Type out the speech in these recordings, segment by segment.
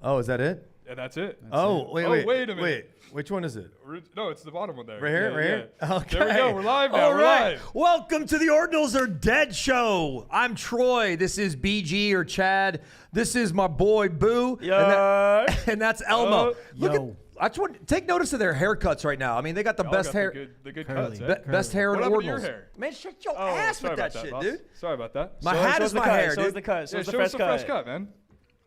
Oh, is that it? And that's it. Wait a minute. Wait, which one is it? No, it's the bottom one there. Right here, right here? Okay. There we go. We're live now. All We're right. live. Welcome to the Ordinals Are Dead show. I'm Troy. This is BG or Chad. This is my boy Boo. Yeah. And that's Elmo. Yo. Look at, I just want take notice of their haircuts right now. I mean, they got the best hair. The good Curly. cuts. Eh? Best hair in What the happened to your Ordinals. hair? Man, shut your ass with that shit, boss. dude. Sorry about that. My hat is my hair, Show us dude. the cut. Show us the Show us the fresh cut, man.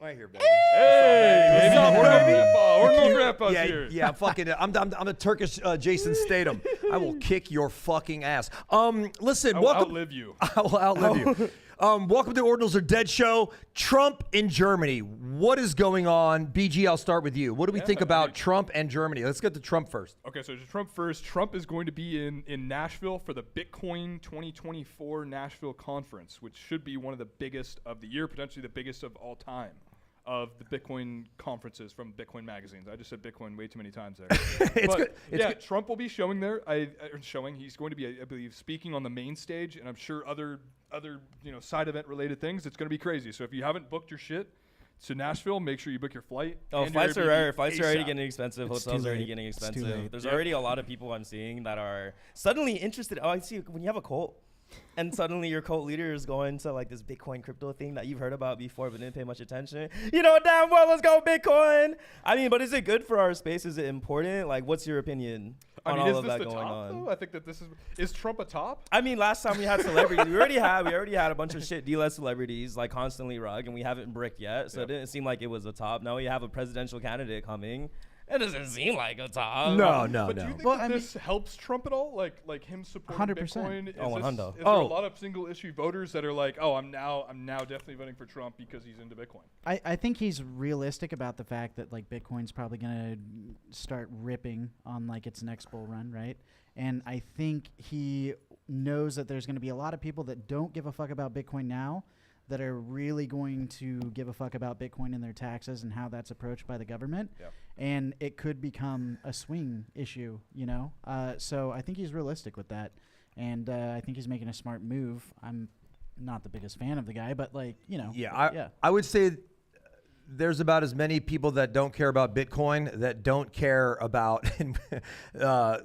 Right here, baby. Hey, What's up, baby? Ordinal Grandpa's here. Yeah, I'm a Turkish Jason Statham. I will kick your fucking ass. Listen, I will welcome. outlive you. I will outlive you. Welcome to the Ordinals Are Dead show. Trump in Germany. What is going on? BG, I'll start with you. What do we think about Trump and Germany? Let's get to Trump first. Okay, so to Trump first. Trump is going to be in Nashville for the Bitcoin 2024 Nashville conference, which should be one of the biggest of the year, potentially the biggest of all time. Of the Bitcoin conferences from Bitcoin magazines. I just said Bitcoin way too many times there. It's good. It's good. Trump will be showing there. He's going to be, I believe, speaking on the main stage, and I'm sure other side event related things. It's going to be crazy. So if you haven't booked your shit to Nashville, make sure you book your flight. Oh, and flights your are Airbnb already ASAP. getting expensive. It's Hotels too are already late. getting It's too expensive. late. There's Yep. already a lot of people I'm seeing that are suddenly interested. Oh, I see. When you have a cult, and suddenly your cult leader is going to like this Bitcoin crypto thing that you've heard about before but didn't pay much attention. You know damn well, let's go Bitcoin. I mean, but is it good for our space? Is it important? Like, what's your opinion on all is of this that the going top, on? though? I think that this is Trump a top? I mean, last time we had celebrities, we already had a bunch of shit D-list celebrities like constantly rug, and we haven't bricked yet, so it didn't seem like it was a top. Now we have a presidential candidate coming. It doesn't seem like a top. No. But do you think this helps Trump at all? Like him supporting 100%. Bitcoin? Is there a lot of single issue voters that are like, oh, I'm now definitely voting for Trump because he's into Bitcoin? I think he's realistic about the fact that like Bitcoin's probably gonna start ripping on like its next bull run, right? And I think he knows that there's gonna be a lot of people that don't give a fuck about Bitcoin now that are really going to give a fuck about Bitcoin and their taxes and how that's approached by the government. Yeah. And it could become a swing issue, you know? So I think he's realistic with that. And I think he's making a smart move. I'm not the biggest fan of the guy, but like, you know. I would say there's about as many people that don't care about Bitcoin that don't care about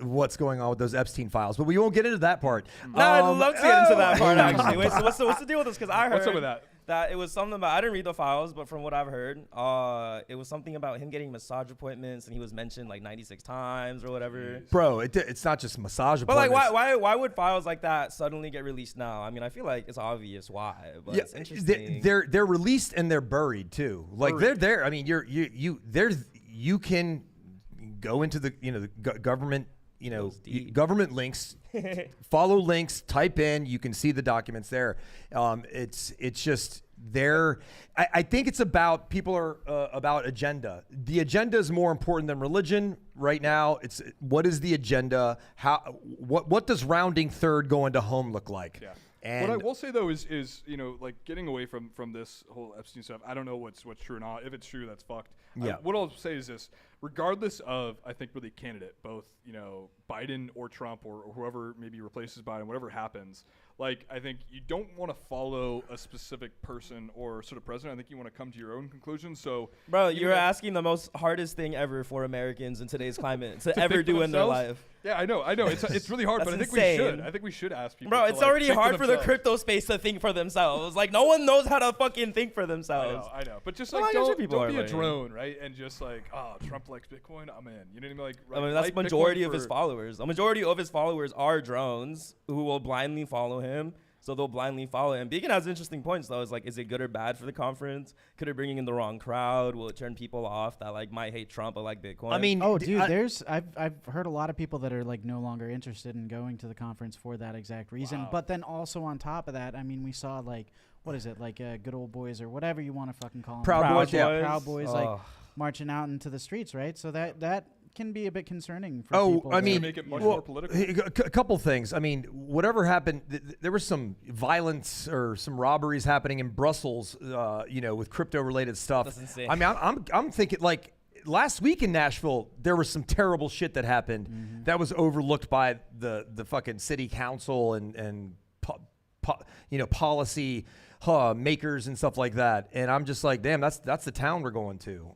what's going on with those Epstein files. But we won't get into that part. No, I'd love to get into that part, actually. Wait, so what's the deal with this? Because I heard What's up with that? That it was something about, I didn't read the files, but from what I've heard, it was something about him getting massage appointments, and he was mentioned like 96 times or whatever. Bro, it's not just massage But like, appointments. why would files like that suddenly get released now? I mean, I feel like it's obvious why, but it's interesting. They're released and they're buried too. Like they're there. I mean, you can go into the the government government links, follow links, type in, you can see the documents there. It's just there. I think it's about people are about agenda. The agenda is more important than religion right now. It's what is the agenda? What does rounding third going to home look like? Yeah. And what I will say though is like getting away from this whole Epstein stuff. I don't know what's true or not. If it's true, that's fucked. Yeah. What I'll say is this: regardless of I think really candidate, both Biden or Trump or whoever maybe replaces Biden, whatever happens. Like I think you don't want to follow a specific person or sort of president. I think you want to come to your own conclusions. So, bro, you're asking the most hardest thing ever for Americans in today's climate to ever do in their life. Yeah, I know. It's really hard, but I think insane. we should. I think we should ask people. Bro, to, it's like, already think hard for the themselves. crypto space to think for themselves. Like, no one knows how to fucking think for themselves. I know. But just Well, like I guess don't people are be a like- drone, right? And just like, oh, Trump likes Bitcoin, I'm in. You know what I mean? Like, I mean, that's the majority of his followers. A majority of his followers are drones who will blindly follow him. So they'll blindly follow him. Beacon has interesting points, though. It's like, is it good or bad for the conference? Could it bring in the wrong crowd? Will it turn people off that like might hate Trump but like Bitcoin? I mean, I've heard a lot of people that are like no longer interested in going to the conference for that exact reason. Wow. But then also on top of that, I mean, we saw like, what is it, like good old boys or whatever you want to fucking call them. Proud Boys, yeah. Proud Boys, like marching out into the streets, right? So that can be a bit concerning for people. I mean, make it much more political. A couple things. I mean, whatever happened, there was some violence or some robberies happening in Brussels, with crypto-related stuff. That's insane. I mean, I'm thinking like last week in Nashville, there was some terrible shit that happened that was overlooked by the fucking city council and policy makers and stuff like that. And I'm just like, damn, that's the town we're going to.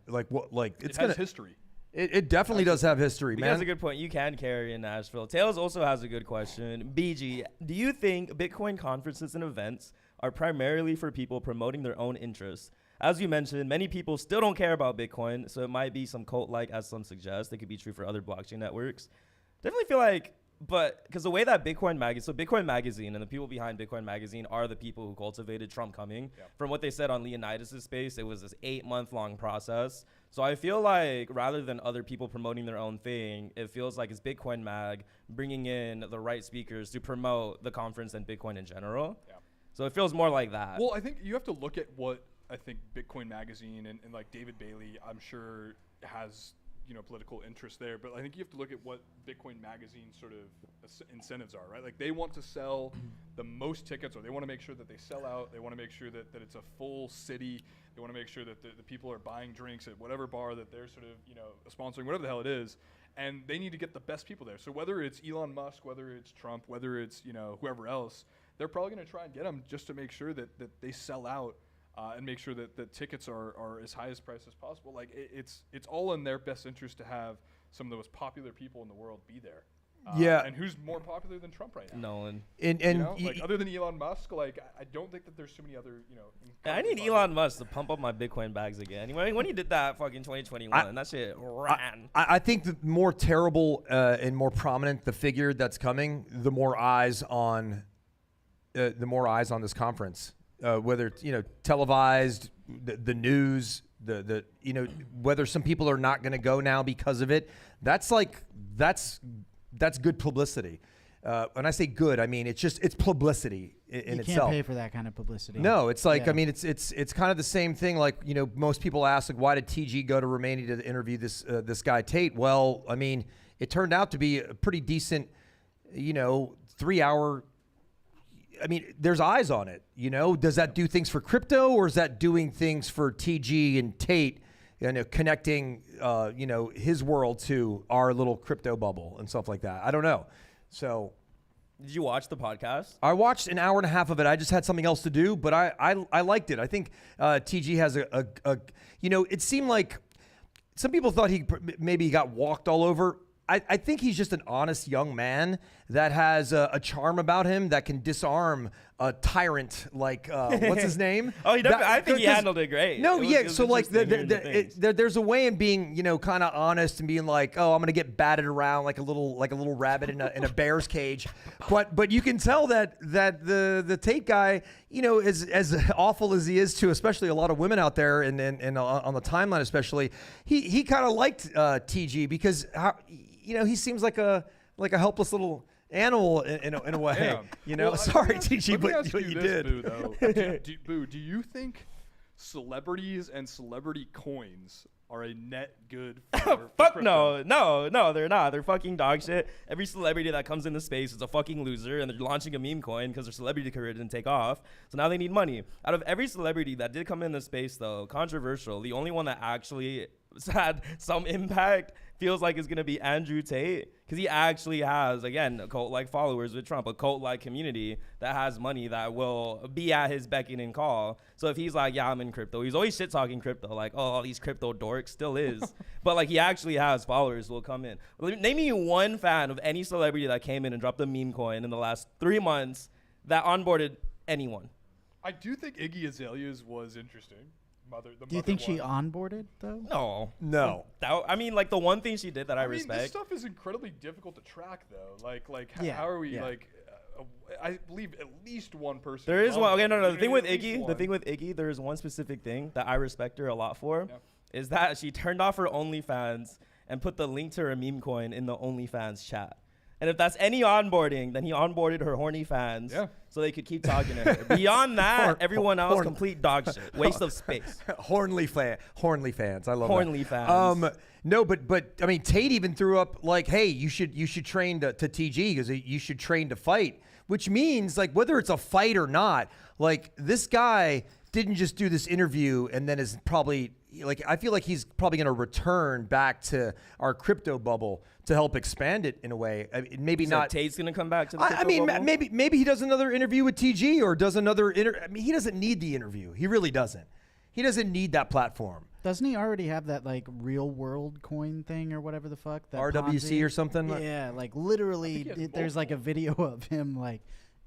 Like what? Like it has history. It definitely does have history, He man. has a good point. You can carry in Nashville. Tails also has a good question. BG, do you think Bitcoin conferences and events are primarily for people promoting their own interests? As you mentioned, many people still don't care about Bitcoin, so it might be some cult-like, as some suggest. It could be true for other blockchain networks. Definitely feel like, but because the way that Bitcoin Magazine and the people behind Bitcoin Magazine are the people who cultivated Trump coming. Yeah. From what they said on Leonidas' space, it was this 8-month-long process. So I feel like rather than other people promoting their own thing, it feels like it's Bitcoin Mag bringing in the right speakers to promote the conference and Bitcoin in general. Yeah. So it feels more like that. Well, I think you have to look at what I think Bitcoin Magazine and like David Bailey, I'm sure has, political interest there. But I think you have to look at what Bitcoin Magazine's sort of incentives are, right? Like they want to sell the most tickets, or they want to make sure that they sell out. They want to make sure that it's a full city. They want to make sure that the people are buying drinks at whatever bar that they're sort of, sponsoring, whatever the hell it is. And they need to get the best people there. So whether it's Elon Musk, whether it's Trump, whether it's, whoever else, they're probably going to try and get them just to make sure that they sell out. And make sure that the tickets are as high as price as possible. Like it's all in their best interest to have some of the most popular people in the world be there. And who's more popular than Trump right now? No one. And other than Elon Musk, like I don't think that there's too many other, I need Elon Musk to pump up my Bitcoin bags again. When he did that fucking 2021, that shit ran. I think the more terrible and more prominent the figure that's coming, the more eyes on this conference. Whether it's televised, the news, the whether some people are not going to go now because of it, that's good publicity. When I say good, I mean it's publicity in itself. You can't pay for that kind of publicity. No, it's like I mean it's kind of the same thing. Like most people ask, like, why did TG go to Romania to interview this guy Tate? Well, I mean it turned out to be a pretty decent 3-hour. I mean, there's eyes on it, Does that do things for crypto, or is that doing things for TG and Tate, connecting, his world to our little crypto bubble and stuff like that? I don't know. So, did you watch the podcast? I watched an hour and a half of it. I just had something else to do, but I liked it. I think TG has it seemed like some people thought maybe he got walked all over. I think he's just an honest young man that has a charm about him that can disarm a tyrant like what's his name? Oh, I think he handled it great. No, so like there's a way in being kind of honest and being like, oh, I'm gonna get batted around like a little rabbit in a bear's cage, but you can tell that the Tate guy, as awful as he is to especially a lot of women out there and on the timeline especially, he kind of liked TG because he seems like a helpless little animal in a way. Well, sorry, TG, but what you did. Boo, though. Boo, do you think celebrities and celebrity coins are a net good for Fuck crypto? No, they're not. They're fucking dog shit. Every celebrity that comes into space is a fucking loser, and they're launching a meme coin because their celebrity career didn't take off. So now they need money. Out of every celebrity that did come into space, though, controversial, the only one that actually had some impact feels like it's going to be Andrew Tate, because he actually has, again, a cult-like followers with Trump, a cult-like community that has money that will be at his beck and call. So if he's like, yeah, I'm in crypto, he's always shit-talking crypto, like, oh, all these crypto dorks, still is. But like he actually has followers who will come in. Name me one fan of any celebrity that came in and dropped a meme coin in the last 3 months that onboarded anyone. I do think Iggy Azalea's was interesting. Do you think she onboarded though? No. I mean, like the one thing she did that I respect. This stuff is incredibly difficult to track, though. How are we I believe at least one person. There is one. Okay, no. The thing with Iggy, there is one specific thing that I respect her a lot for, is that she turned off her OnlyFans and put the link to her meme coin in the OnlyFans chat. And if that's any onboarding, then he onboarded her horny fans so they could keep talking to her. Beyond that, everyone else, complete dog shit. Waste of space. Hornly fans. I love Hornly that. fans. No, but I mean, Tate even threw up like, hey, you should train to TG because you should train to fight, which means like whether it's a fight or not, like this guy didn't just do this interview and then is probably like I feel like he's probably going to return back to our crypto bubble to help expand it in a way. I mean, maybe So not. Tate's gonna come back to the I mean, bubble? maybe he does another interview with TG or does another I mean, he doesn't need the interview. He really doesn't. He doesn't need that platform. Doesn't he already have that like real world coin thing or whatever the fuck? That RWC Ponzi? or something? Yeah, like literally, he has there's like a multiple. video of him like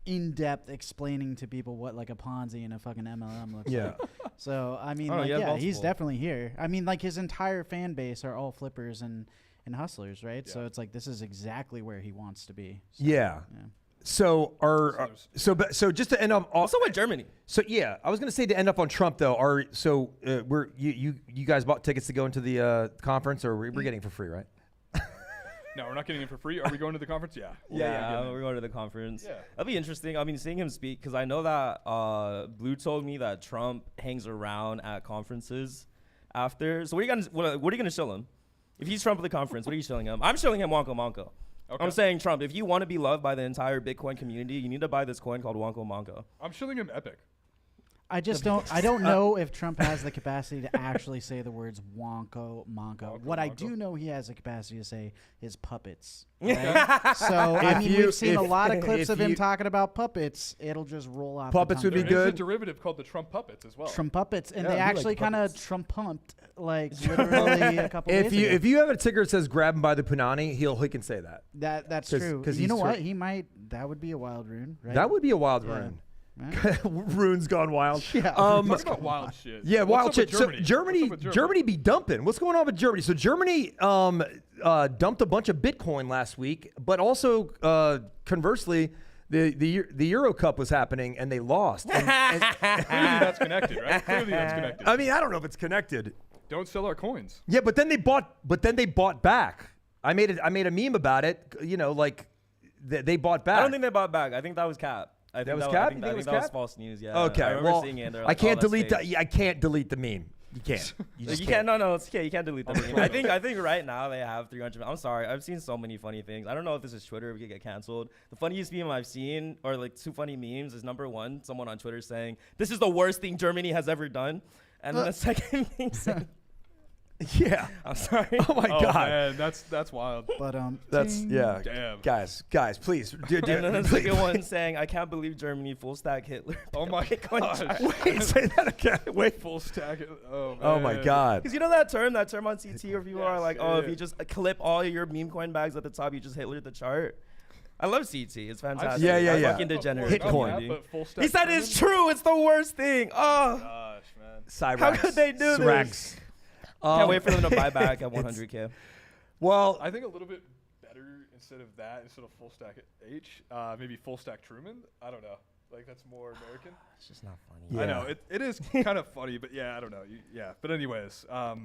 in depth explaining to people what like a Ponzi and a fucking MLM looks Yeah. like. So I mean, Oh, like, he has yeah, he's multiple. definitely here. I mean, like his entire fan base are all flippers and hustlers, right? So Yeah. it's like this is exactly where he wants to be. So, Yeah. yeah. So so just to end up. Also with Germany. So yeah, I was gonna say to end up on Trump though. We're you guys bought tickets to go into the conference, or we're getting it for free, right? No, we're not getting it for free. Are we going to the conference? Yeah. Yeah, we're going to the conference. Yeah. That'll be interesting. I mean, seeing him speak, because I know that Blue told me that Trump hangs around at conferences after. So what are you gonna show him? If he's Trump at the conference, what are you showing him? I'm showing him Wonko Monko. Okay. I'm saying, Trump, if you want to be loved by the entire Bitcoin community, you need to buy this coin called Wonko Monko. I'm showing him Epic. I just don't. I don't know if Trump has the capacity to actually say the words "wonko monko." Wonko, What I monko. do know he has the capacity to say is puppets. Right? So I mean, we've seen a lot of clips if of him you- talking about puppets. It'll just roll off. Puppets the would tongue. be There is a good. derivative called the Trump puppets as well. Trump puppets, and Yeah, they we like actually kind of puppets. Trump pumped like literally a couple days ago. If you have a ticker that says "Grab him by the punani," he can say that. That's 'cause- true. 'cause You know he's what? tr- He might. That would be a wild rune, right? That would be a wild Yeah. rune. Right? Rune's gone wild. Yeah. Talk about wild shit. Yeah, What's wild up shit. with So Germany? What's up with Germany be dumping. What's going on with Germany? So Germany dumped a bunch of Bitcoin last week, but also conversely, the Euro Cup was happening and they lost. And Clearly that's connected, right? Clearly that's connected. I mean, I don't know if it's connected. Don't sell our coins. Yeah, but then they bought back. I made a meme about it. You know, like they bought back. I don't think they bought back. I think that was cap. I think was I cap? think, You think I it think was that was cap? false news. Yeah. Okay, I remember well, seeing it. And they're I like, can't oh, that's delete fake. that. I can't delete the meme. You can't. You just You can't. can't. No, it's okay. You can't delete the meme. I think right now they have 300. I'm sorry. I've seen so many funny things. I don't know if this is Twitter. We could get canceled. The funniest meme I've seen, or like two funny memes, is number one, someone on Twitter saying, "This is the worst thing Germany has ever done," and then the second thing saying, Yeah. "I'm sorry." Oh my Oh God. man, that's wild. But That's ting. yeah. Damn. Guys, please. Do, And then the please. second one saying, "I can't believe Germany full stack Hitler." Oh my Bitcoin gosh. chart. Wait, say that again. Wait. Full stack. Oh man. Oh my God. Because you know that term on CT where people are Yes, like, yeah, oh, if yeah. you just clip all your meme coin bags at the top, you just Hitler the chart. I love CT. It's fantastic. Yeah, yeah, I'm yeah. fucking degenerate. Hit coin. community. But full stack He said German? it's true. It's the worst thing. Oh, Gosh, man. Cyrax. How could they do Cyrax. can't wait for them to buy back at 100K. Well, I think a little bit better instead of full stack H, maybe full stack Truman. I don't know. Like that's more American. It's just not funny. Yeah. I know it is kind of funny, but yeah, I don't know. Yeah, but anyways, I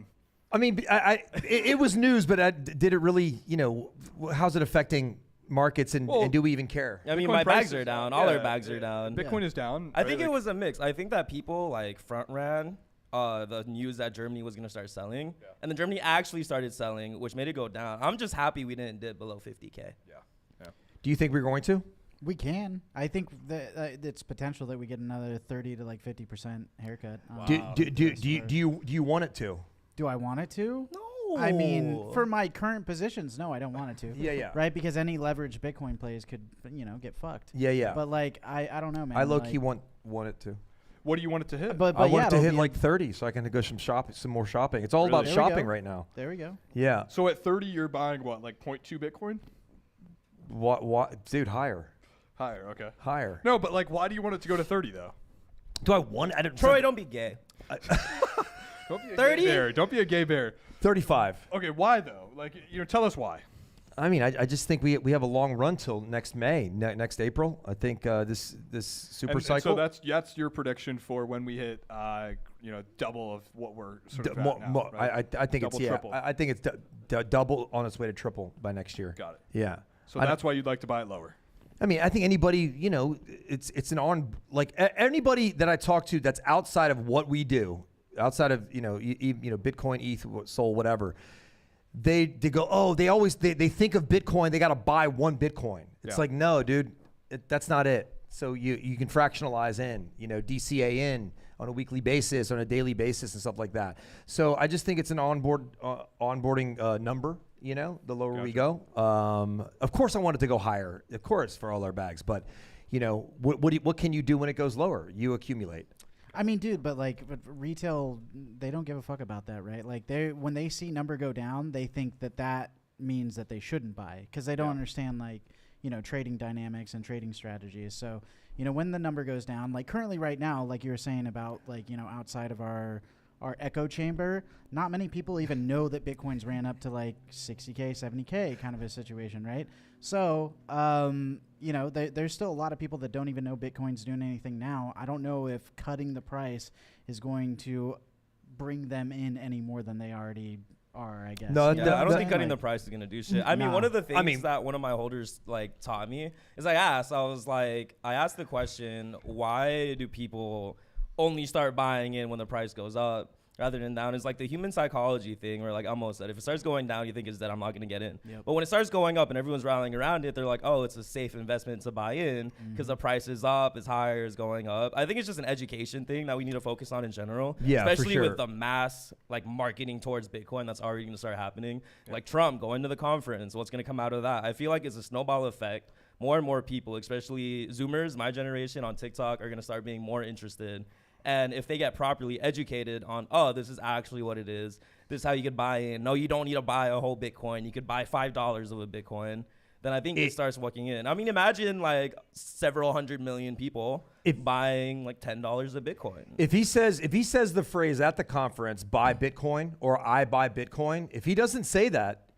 mean, it was news, but did it really? You know, how's it affecting markets, and do we even care? I mean, Bitcoin my bags prices are down. yeah, All our bags are yeah. down. Bitcoin is down. I right? think it Like, was a mix. I think that people like front ran the news that Germany was going to start selling. Yeah. And then Germany actually started selling, which made it go down. I'm just happy we didn't dip below 50K. Yeah. Do you think we're going to? We can. I think that it's potential that we get another 30 to like 50% haircut. on Do you want it to? Do I want it to? No. I mean, for my current positions, no, I don't want it to. Yeah. Right, because any leveraged Bitcoin plays could, get fucked. Yeah. But like, I don't know, man. I low like, key want it to. What do you want it to hit? But I yeah, want it to it'll hit be like 30, so I can go some more shopping. It's all Really? about There we shopping go. right now. There we go. Yeah. So at 30, you're buying what, like 0.2 Bitcoin? What, dude? Higher. Higher. Okay. Higher. No, but like, why do you want it to go to 30 though? Do I want? I don't. Troy, don't be gay. Don't be a 30? gay bear. Don't be a gay bear. 35. Okay, why though? Like, tell us why. I mean, I just think we have a long run till next May, next April. I think this super And cycle. so that's your prediction for when we hit, double of what we're sort of at now, right? I think Double, it's triple. I think it's double on its way to triple by next year. Got it. Yeah. So I that's why you'd like to buy it lower. I mean, I think anybody, it's an anybody that I talk to that's outside of what we do, outside of Bitcoin, ETH, Sol, whatever. They go, oh, they think of Bitcoin, they got to buy one Bitcoin. It's Yeah. like, no, dude, that's not it. So you can fractionalize in, DCA in, on a weekly basis, on a daily basis, and stuff like that. So I just think it's an onboarding number. You know, the lower we go. Of course, I want it to go higher. Of course, for all our bags, but you know, what can you do when it goes lower? You accumulate. I mean, dude, but retail, they don't give a fuck about that, right? Like when they see number go down, they think that means that they shouldn't buy because they don't understand trading dynamics and trading strategies. So, when the number goes down, like currently right now, like you were saying about outside of our echo chamber, not many people even know that Bitcoin's ran up to like 60K, 70K kind of a situation, right? So, there's still a lot of people that don't even know Bitcoin's doing anything now. I don't know if cutting the price is going to bring them in any more than they already are, I guess. No, I don't think cutting the price is going to do shit. I mean, one of the things that one of my holders taught me is I asked the question, why do people only start buying in when the price goes up rather than down? It's like the human psychology thing where like Elmo said, if it starts going down, you think it's dead, I'm not going to get in. Yep. But when it starts going up and everyone's rallying around it, they're like, oh, it's a safe investment to buy in because the price is up, it's higher, it's going up. I think it's just an education thing that we need to focus on in general. Yeah, especially with the mass like marketing towards Bitcoin that's already going to start happening. Yep. Like Trump going to the conference, what's going to come out of that? I feel like it's a snowball effect. More and more people, especially Zoomers, my generation on TikTok, are going to start being more interested. And if they get properly educated on, oh, this is actually what it is, this is how you could buy in. No, you don't need to buy a whole Bitcoin. You could buy $5 of a Bitcoin. Then I think it starts walking in. I mean, imagine like several 100 million people buying like $10 of Bitcoin. If he says the phrase at the conference, buy Bitcoin or I buy Bitcoin, if he doesn't say that,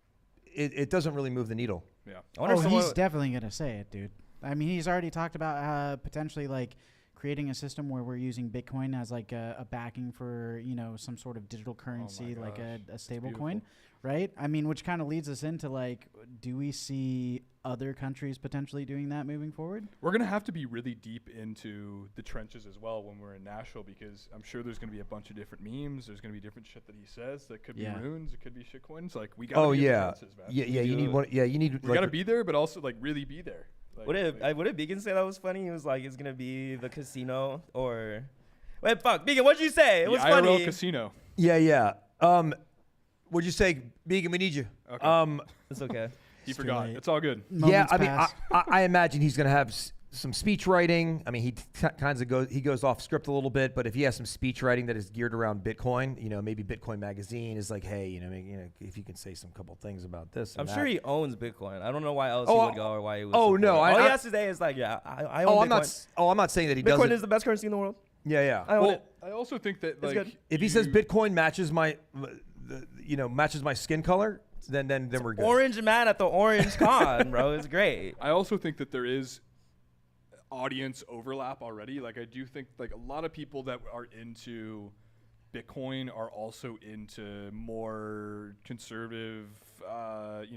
it doesn't really move the needle. Yeah. He's definitely going to say it, dude. I mean, he's already talked about potentially like creating a system where we're using Bitcoin as like a backing for, some sort of digital currency, like a stable coin, right? I mean, which kind of leads us into like, do we see other countries potentially doing that moving forward? We're going to have to be really deep into the trenches as well when we're in Nashville, because I'm sure there's going to be a bunch of different memes. There's going to be different shit that he says that could be runes. It could be shit coins. Like we got to be in the trenches, man. You need one. Yeah, you need. We got to be there, but also like really be there. Like, what did Beacon say that was funny? He was like, it's going to be the casino or... Wait, fuck. Beacon, what'd you say? It was funny. IRL casino. Yeah. What'd you say? Beacon, we need you. Okay. It's okay. He forgot. It's all good. Moments I mean, I imagine he's going to have some speech writing. I mean, he goes off script a little bit, but if he has some speech writing that is geared around Bitcoin, maybe Bitcoin Magazine is like, hey, if you can say some couple things about this. I'm sure he owns Bitcoin. I don't know why else he would go or why he would. Oh no! All he has to say is like, I own Bitcoin. I'm not saying that he doesn't. Bitcoin is the best currency in the world. Yeah. I own it. I also think that like if he says Bitcoin matches my skin color, then we're good. Orange man at the Orange Con, bro, is great. I also think that there is audience overlap already. Like I do think like a lot of people that are into Bitcoin are also into more conservative,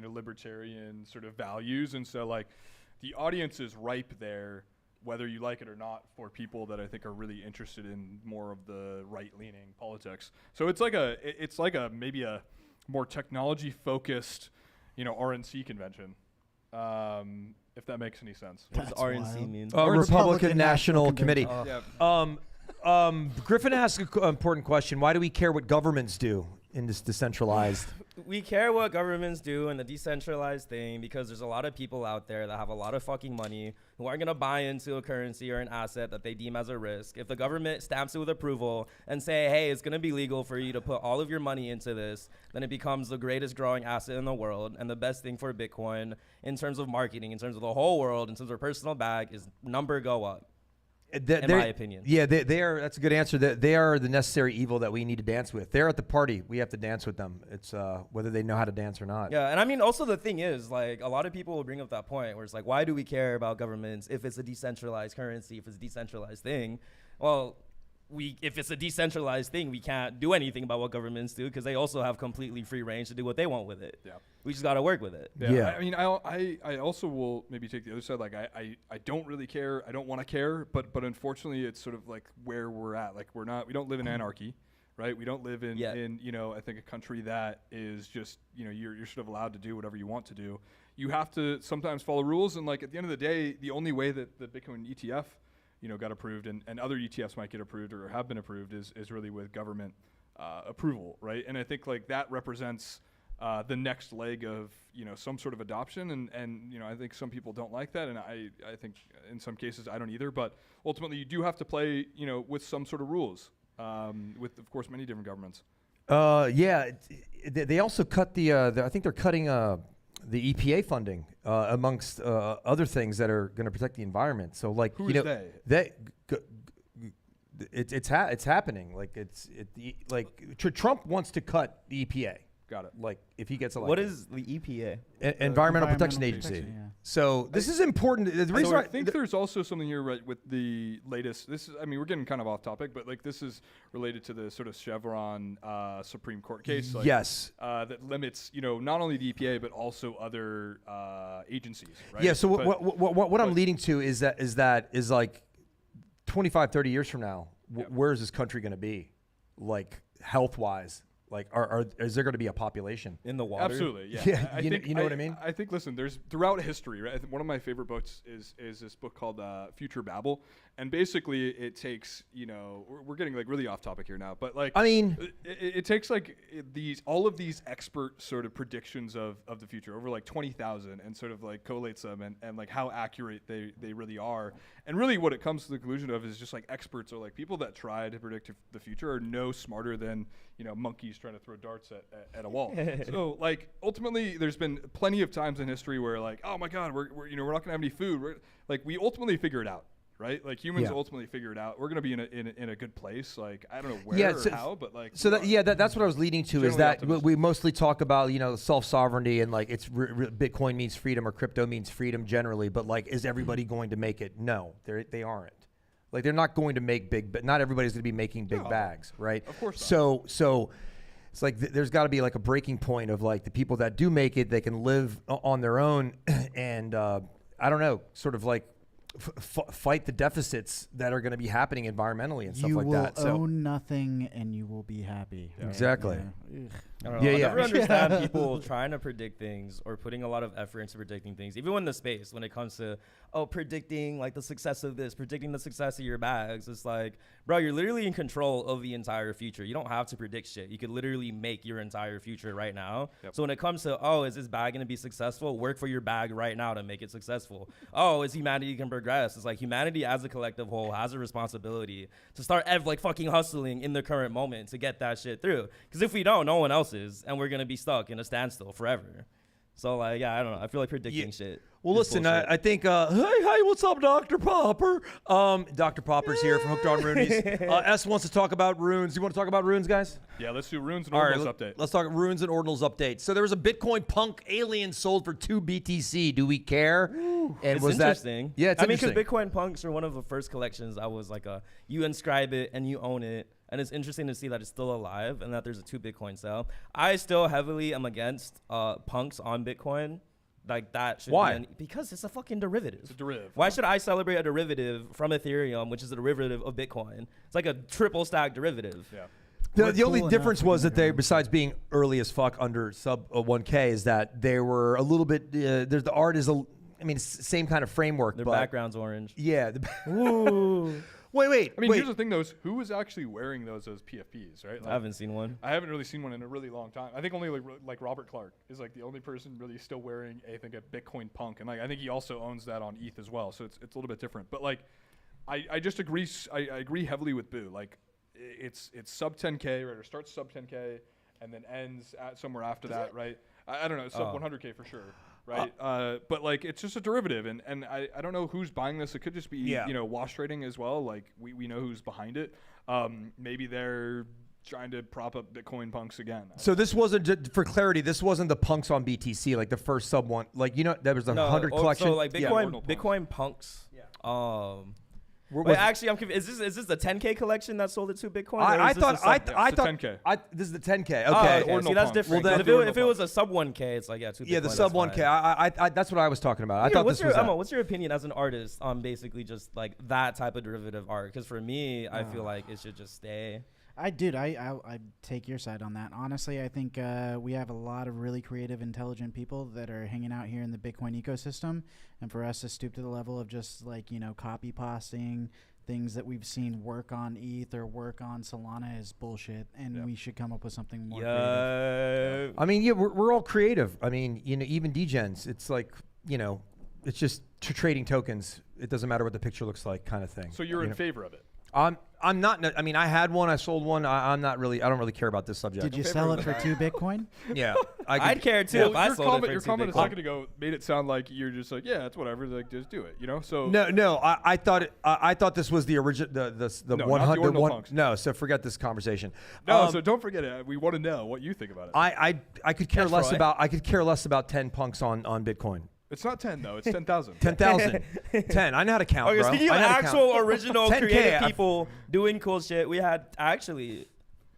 libertarian sort of values, and so like the audience is ripe there, whether you like it or not, for people that I think are really interested in more of the right-leaning politics. So it's like maybe a more technology-focused, RNC convention. If that makes any sense. What does RNC mean? Republican National Committee. Yeah. Griffin asked an important question. Why do we care what governments do in this decentralized? We care what governments do in the decentralized thing because there's a lot of people out there that have a lot of fucking money who aren't going to buy into a currency or an asset that they deem as a risk. If the government stamps it with approval and say, hey, it's going to be legal for you to put all of your money into this, then it becomes the greatest growing asset in the world. And the best thing for Bitcoin in terms of marketing, in terms of the whole world, in terms of personal bag, is number go up. In my opinion. Yeah, they are. That's a good answer. They are the necessary evil that we need to dance with. They're at the party. We have to dance with them. It's whether they know how to dance or not. Yeah, and I mean, also the thing is, like, a lot of people will bring up that point where it's like, why do we care about governments if it's a decentralized currency, if it's a decentralized thing? Well, if it's a decentralized thing, we can't do anything about what governments do because they also have completely free range to do what they want with it. Yeah. We just got to work with it. Yeah. I mean, I also will maybe take the other side. Like, I don't really care. I don't want to care. But unfortunately, it's sort of like where we're at. Like, we don't live in anarchy, right? We don't live in I think a country that is just, you're sort of allowed to do whatever you want to do. You have to sometimes follow rules. And like, at the end of the day, the only way that the Bitcoin ETF, got approved, and other ETFs might get approved or have been approved is really with government approval, right? And I think like that represents the next leg of some sort of adoption, and I think some people don't like that, and I think in some cases I don't either. But ultimately, you do have to play with some sort of rules with of course many different governments. Yeah, they also cut I think they're cutting the EPA funding amongst other things that are going to protect the environment. So like Who is it's happening. Like Trump wants to cut the EPA. Got it. Like if he gets elected. What is the EPA? Environmental Protection Agency. Yeah. So this is important. The reason So I why- think there's also something here, right, with the latest. We're getting kind of off topic, but like this is related to the sort of Chevron Supreme Court case. Like, yes. That limits, not only the EPA but also other agencies. Right? Yeah. So But what I'm leading to is like 25, 30 years from now, where is this country going to be, like health wise? Like, is there going to be a population In the water? Absolutely, yeah. Yeah, I you know- think, you know what I mean? I think, listen, there's throughout history, right? I think one of my favorite books is this book called Future Babel, and basically it takes, we're getting like really off topic here now, but like, I mean, it takes like all of these expert sort of predictions of the future over like 20,000 and sort of like collates them and like how accurate they really are, and really what it comes to the conclusion of is just like experts or like people that try to predict the future are no smarter than monkeys trying to throw darts at a wall. So like ultimately there's been plenty of times in history where like, oh my god, we're not gonna have any food. We ultimately figure it out, right? Like humans ultimately figure it out. We're gonna be in a good place. Like I don't know where or how, but like so that's what I was leading to, is Generally that optimistic. we mostly talk about self-sovereignty and like it's Bitcoin means freedom or crypto means freedom generally, but like is everybody going to make it? No, they aren't. Like they're not going to make but not everybody's going to be making big bags, right? Of course not. So it's like there's got to be like a breaking point of like the people that do make it, they can live on their own, and I don't know, sort of like fight the deficits that are going to be happening environmentally and stuff like that. You will own nothing and you will be happy. Yeah. Exactly. Yeah. Ugh. I don't know. Yeah, I yeah. never understand people trying to predict things or putting a lot of effort into predicting things, even in the space when it comes to predicting like the success of this, predicting the success of your bags. It's like, bro, you're literally in control of the entire future. You don't have to predict shit. You could literally make your entire future right now. Yep. So when it comes to, is this bag gonna be successful? Work for your bag right now to make it successful. Is humanity can progress? It's like humanity as a collective whole has a responsibility to start fucking hustling in the current moment to get that shit through. Because if we don't, no one else is, and we're gonna be stuck in a standstill forever. So I don't know. I feel like predicting shit. Well, is listen, bullshit. I think, hey, what's up, Dr. Popper? Dr. Popper's here from Hooked on Runeys. S wants to talk about runes. You want to talk about runes, guys? Yeah, let's do runes and All right, ordinals update. let's talk runes and ordinals update. So there was a Bitcoin punk alien sold for 2 BTC. Do we care? And It's was interesting. That, yeah, it's because interesting. Bitcoin punks are one of the first collections I was like, you inscribe it and you own it. And it's interesting to see that it's still alive and that there's a 2 Bitcoin sale. I still heavily am against punks on Bitcoin. Like that should Why? be because it's a fucking derivative. It's a derivative. Why should I celebrate a derivative from Ethereum, which is a derivative of Bitcoin? It's like a triple stack derivative. Yeah. The We're only cool difference enough was to that they, do it. besides being early as fuck under sub 1K, is that they were a little bit. The art is same kind of framework. Their but background's orange. Yeah. Ooh. Wait. Here's the thing, though, is who is actually wearing those as PFPs, right? I haven't seen one. I haven't really seen one in a really long time. I think only like Robert Clark is like the only person really still wearing a Bitcoin punk, and like I think he also owns that on ETH as well. So it's a little bit different. But like, I just agree. I agree heavily with Boo. Like, it's sub 10K, right? Or starts sub 10K and then ends at somewhere after that, right? I don't know, sub 100K for sure. Right, but like it's just a derivative, and I don't know who's buying this. It could just be wash trading as well. Like we know who's behind it. Maybe they're trying to prop up Bitcoin punks again. So this wasn't, for clarity, this wasn't the punks on BTC, like the first sub one. Like there was the 100 collection. So like Ordinal Bitcoin punks. Yeah. Wait, actually, I'm confused. Is this the 10K collection that sold it to Bitcoin? I thought it's the 10K. This is the 10K. Okay. Okay, Ordinal see, that's punks. different. Well, then- But if it was a sub 1K, it's like 2 Bitcoin. Yeah, the sub that's 1K. fine. I that's what I was talking about. I Here, thought what's this was that. What's your opinion as an artist on basically just like that type of derivative art? Because for me, I feel like it should just stay. I take your side on that. Honestly, I think we have a lot of really creative, intelligent people that are hanging out here in the Bitcoin ecosystem, and for us to stoop to the level of just like copy pasting things that we've seen work on ETH or work on Solana is bullshit, and we should come up with something more creative. I mean, yeah, we're all creative. I mean, you know, even degens, it's like, you know, it's just trading tokens. It doesn't matter what the picture looks like, kind of thing. So you're in favor of it? I'm not. I mean, I had one. I sold one. I don't really care about this subject. Did you sell it for 2 Bitcoin? Yeah, I'd care too Well, if I sold it for your 2 comment a Bitcoin. second ago made it sound like you're just like, yeah, it's whatever. Like, just do it. You know? So no. I thought this was the original. The No, 100. not the Ordinal one, punks. no. So forget this conversation. no. So don't forget it. We want to know what you think about it. I could care That's less right. about. I could care less about 10 punks on Bitcoin. It's not 10 though. It's 10,000. 10,000. 10. I know how to count, Okay, bro. speaking of I know how to count. actual original 10K, creative I- people doing cool shit, we had actually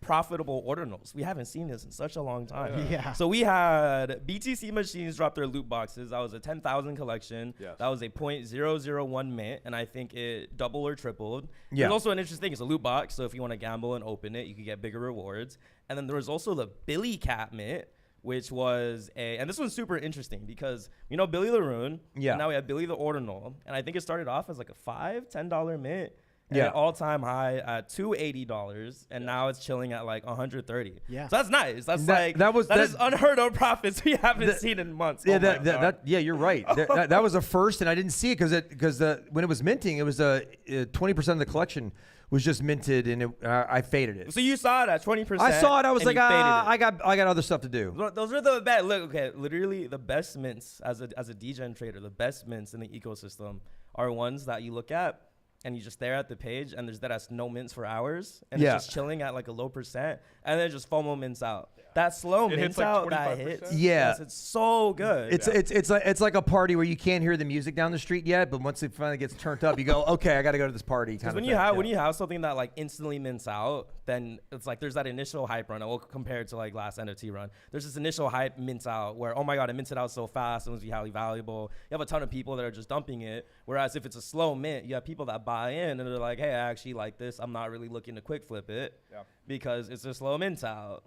profitable ordinals. We haven't seen this in such a long time. Yeah. So we had BTC machines drop their loot boxes. That was a 10,000 collection. Yes. That was a 0.001 mint, and I think it doubled or tripled. Yeah. There's also an interesting thing. It's a loot box, so if you want to gamble and open it, you could get bigger rewards. And then there was also the Billy Cat mint, which was and this one's super interesting because you know Billy the Rune. Yeah. And now we have Billy the Ordinal, and I think it started off as like a $10 mint. And Yeah. an all-time high at $280, and now it's chilling at like $130. Yeah. So that's nice. That's That is unheard of profits we haven't seen in months. Yeah, Oh my God. yeah, you're right. that was a first, and I didn't see it because when it was minting, it was 20% of the collection was just minted, and I faded it. So you saw it at 20%. I saw it. I was and like, you faded it. I got other stuff to do. Those are the best. Look, okay, literally the best mints as a degen trader. The best mints in the ecosystem are ones that you look at and you just stare at the page and there's no mints for hours and Yeah. it's just chilling at like a low percent and then just FOMO mints out. That slow It mints hits like out that 25%? hits. Yeah. Yes, it's so good. It's like a party where you can't hear the music down the street yet, but once it finally gets turned up, you go, okay, I got to go to this party. Because when you have something that like instantly mints out, then it's like there's that initial hype run. I will compare it to like last NFT run. There's this initial hype mints out where, oh my God, it minted out so fast. It must be highly valuable. You have a ton of people that are just dumping it. Whereas if it's a slow mint, you have people that buy in and they're like, hey, I actually like this. I'm not really looking to quick flip it because it's a slow mint out.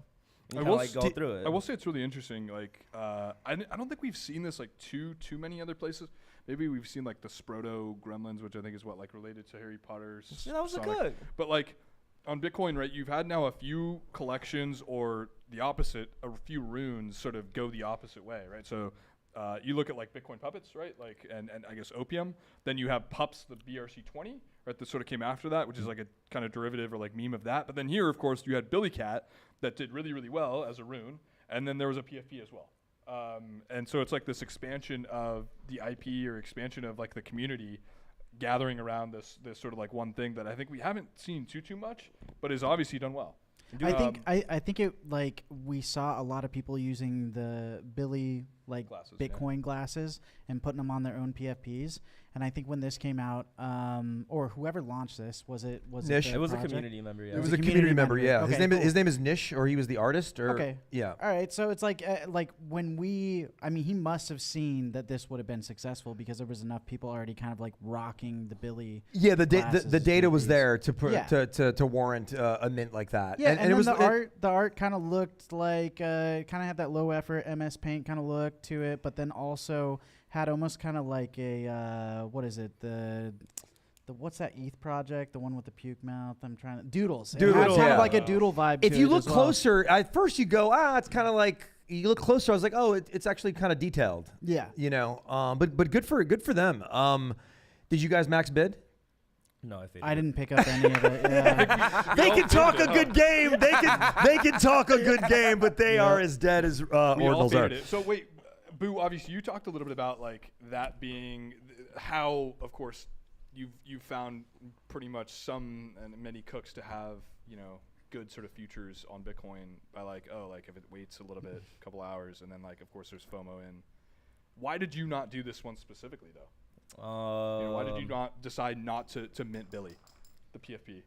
And you kinda, like, go through it. I will say it's really interesting. Like, I don't think we've seen this like too many other places. Maybe we've seen like the Sproto Gremlins, which I think is what like related to Harry Potter's. Yeah, that was Sonic. good. But like on Bitcoin, right? You've had now a few collections, or the opposite, a few runes sort of go the opposite way, right? So. You look at like Bitcoin puppets, right? Like, and I guess opium. Then you have pups, the BRC20, right? That sort of came after that, which is like a kind of derivative or like meme of that. But then here, of course, you had Billy Cat that did really, really well as a rune, and then there was a PFP as well. And so it's like this expansion of the IP or expansion of like the community gathering around this sort of like one thing that I think we haven't seen too much, but is obviously done well. I think it like we saw a lot of people using the Billy like Glasses, Bitcoin glasses and putting them on their own PFPs. And I think when this came out, or whoever launched this, Nish. It was a project? community member. Yeah. It was a community member, yeah. Okay, His name is Nish, or he was the artist, or Okay. yeah. All right, so it's like when he must have seen that this would have been successful because there was enough people already kind of like rocking the Billy. Yeah, the glasses data was PFPs. there to put Yeah. to warrant a mint like that. Yeah, and it then was the art kind of looked like kind of had that low effort MS Paint kind of look to it, but then also had almost kind of like a what is it, the what's that ETH project, the one with the puke mouth? I'm trying to Doodles. It had Doodles, kind yeah. of like a doodle vibe. If to you it look as well. closer, at first you go, it's kind of like. You look closer, I was like, oh, it's actually kind of detailed. Yeah. You know, but good for them. Did you guys max bid? No, I faded I it. didn't pick up any of it. Yeah. They can talk a good game. They can talk a good game, but they are as dead as We all Ordinals are. faded it. So wait, Boo, obviously you talked a little bit about like that being how, of course, you've found pretty much some and many cooks to have, you know, good sort of futures on Bitcoin by like, if it waits a little bit, a couple hours, and then like, of course, there's FOMO in. Why did you not do this one specifically though? Why did you not decide not to mint Billy, the PFP?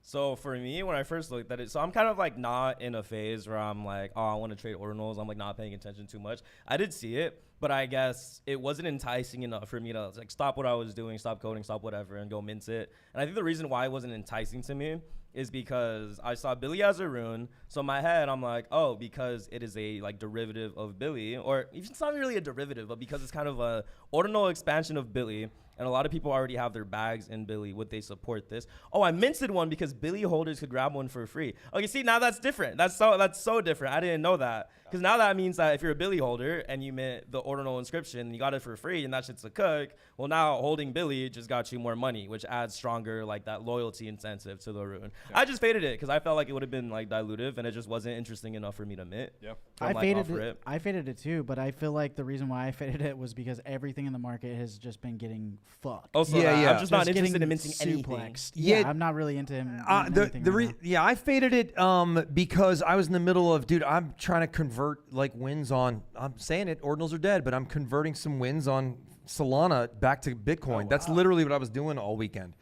So for me, when I first looked at it, so I'm kind of like not in a phase where I'm like, oh, I want to trade ordinals. I'm like not paying attention too much. I did see it, but I guess it wasn't enticing enough for me to like stop what I was doing, stop coding, stop whatever, and go mint it. And I think the reason why it wasn't enticing to me is because I saw Billy as a rune. So in my head, I'm like, oh, because it is a like derivative of Billy, or it's not really a derivative, but because it's kind of a ordinal expansion of Billy. and a lot of people already have their bags in Billy. Would they support this? Oh, I minted one because Billy holders could grab one for free. Okay, see, now that's different. That's so different. I didn't know that. Because now that means that if you're a Billy holder and you mint the ordinal inscription and you got it for free and that shit's a cook, well, now holding Billy just got you more money, which adds stronger like that loyalty incentive to the rune. Yeah. I just faded it because I felt like it would have been like dilutive and it just wasn't interesting enough for me to mint. Yeah, I faded it too, but I feel like the reason why I faded it was because everything in the market has just been getting fucked. Oh, so I'm just not interested in minting anything. Yeah, I'm not really into him. I faded it because I was in the middle of, dude, I'm trying to convert like wins on, I'm saying it, Ordinals are dead, but I'm converting some wins on Solana back to Bitcoin. Oh, wow. That's literally what I was doing all weekend.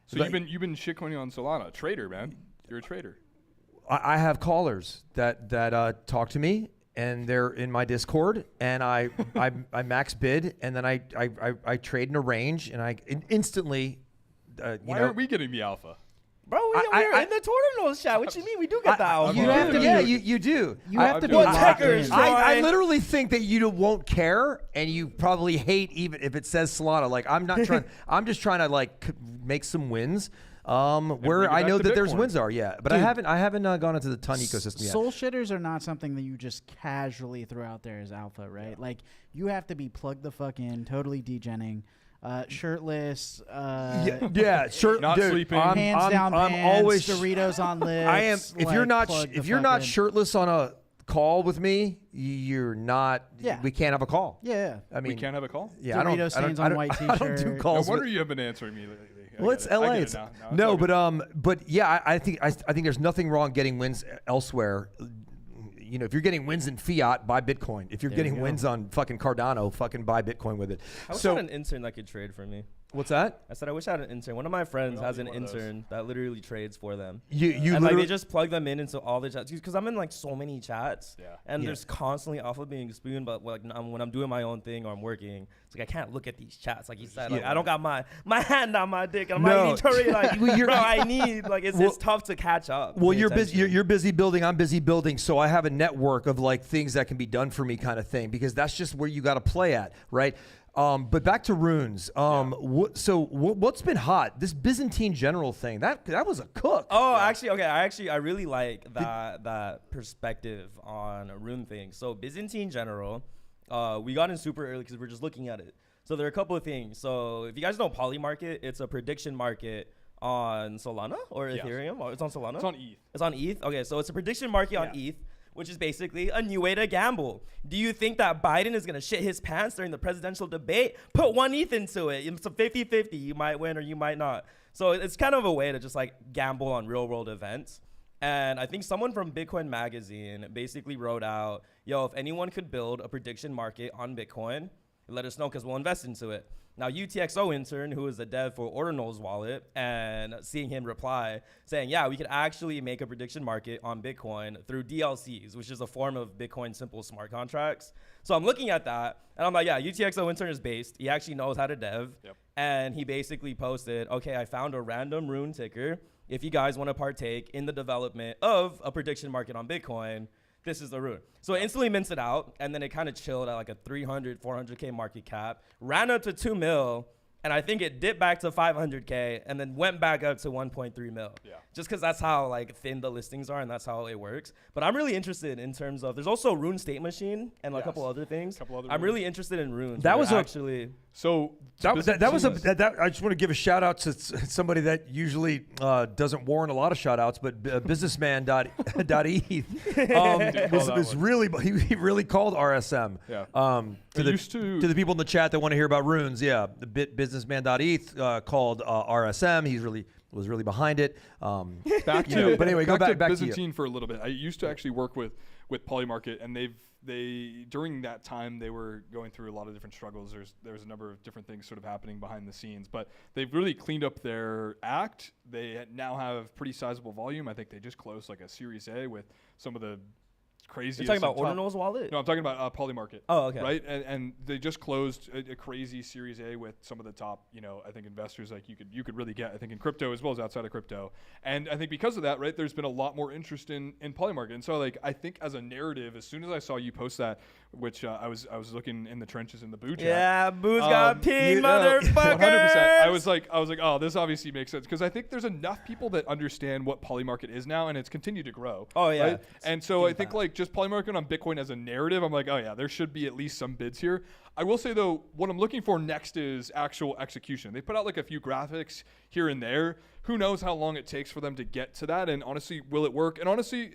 So you've been shitcoining on Solana. Trader, man. You're a trader. I have callers that talk to me, and they're in my Discord, and I max bid, and then I trade in a range, and I instantly, Why aren't we getting the alpha? Bro, we're in the Ordinals chat. What you mean? We do get the alpha. You have to, you do. You have to be checkers. I literally think that you won't care, and you probably hate even if it says Solana. Like I'm not trying. I'm just trying to like make some wins. Where I know that there's wins are, but dude, I haven't gone into the ton ecosystem yet. Soul shitters are not something that you just casually throw out there as alpha, right? Yeah. Like you have to be plugged the fuck in, totally degenning. Shirtless, shirt, not dude, sleeping, hands down I'm pants, always Doritos on lips. I am. If you're not shirtless on a call with me, you're not. Yeah. We can't have a call. Yeah. I mean, we can't have a call. Yeah, Doritos stains on white t-shirt. I don't do calls. No wonder you haven't been answering me lately. Well, it's LA. No, but yeah, I think there's nothing wrong getting wins elsewhere. You know, if you're getting wins in fiat, buy Bitcoin. If you're getting wins on fucking Cardano, fucking buy Bitcoin with it. I wish I had an intern that could trade for me. What's that? I said I wish I had an intern. One of my friends has an intern that literally trades for them. You and like they just plug them in into all the chats because I'm in like so many chats, and there's constantly alpha being spooned. But like when I'm doing my own thing or I'm working, it's like I can't look at these chats. Like you said, like I don't got my hand on my dick. I'm like literally like, bro, I need like it's tough to catch up. Well, you're busy. You're busy building. I'm busy building. So I have a network of like things that can be done for me, kind of thing, because that's just where you got to play at, right? But back to runes. What's been hot? This Byzantine general thing. That was a cook. Oh, actually, okay. I really like that perspective on a rune thing. So Byzantine general, we got in super early because we're just looking at it. So there are a couple of things. So if you guys know Poly Market, it's a prediction market on Solana or Ethereum. Or it's on Solana. It's on ETH. It's on ETH. Okay, so it's a prediction market on ETH, which is basically a new way to gamble. Do you think that Biden is going to shit his pants during the presidential debate? Put one ETH into it. It's a 50-50. You might win or you might not. So it's kind of a way to just like gamble on real world events. And I think someone from Bitcoin Magazine basically wrote out, yo, if anyone could build a prediction market on Bitcoin, let us know because we'll invest into it. Now, UTXO intern, who is a dev for Ordinals wallet, and seeing him reply saying, yeah, we could actually make a prediction market on Bitcoin through DLCs, which is a form of Bitcoin simple smart contracts. So I'm looking at that, and I'm like, yeah, UTXO intern is based. He actually knows how to dev. Yep. And he basically posted, okay, I found a random rune ticker. If you guys want to partake in the development of a prediction market on Bitcoin, this is the rune. So it instantly mints it out, and then it kind of chilled at like a 300, 400K market cap, ran up to 2 mil, and I think it dipped back to 500K, and then went back up to 1.3 mil. Yeah. Just because that's how like thin the listings are, and that's how it works. But I'm really interested in terms of, there's also Rune State Machine and a couple other things. I'm really interested in runes. That was actually. So that was I just want to give a shout out to somebody that usually doesn't warrant a lot of shout outs, but businessman.eth was really, he really called RSM. Yeah. To the people in the chat that want to hear about runes, the businessman.eth called RSM. He was really behind it. Back to back Byzantine for a little bit. I used to actually work with Polymarket, and they during that time they were going through a lot of different struggles. There was a number of different things sort of happening behind the scenes, but they've really cleaned up their act. They now have pretty sizable volume. I think they just closed like a Series A with some of the craziest. You're talking about and Ordinals wallet? No, I'm talking about Polymarket. Oh, okay. Right, and they just closed a crazy Series A with some of the top, I think investors like you could really get, I think, in crypto as well as outside of crypto. And I think because of that, right, there's been a lot more interest in Polymarket. And so like I think as a narrative, as soon as I saw you post that, which I was looking in the trenches in the Boo chat. Yeah, Boo's got ping, 100%. motherfucker. I was like, oh, this obviously makes sense because I think there's enough people that understand what Polymarket is now, and it's continued to grow. Oh yeah. Right? And so I think like just Polymarket on Bitcoin as a narrative, I'm like, oh yeah, there should be at least some bids here. I will say though, what I'm looking for next is actual execution. They put out like a few graphics here and there. Who knows how long it takes for them to get to that? And honestly, will it work? And honestly,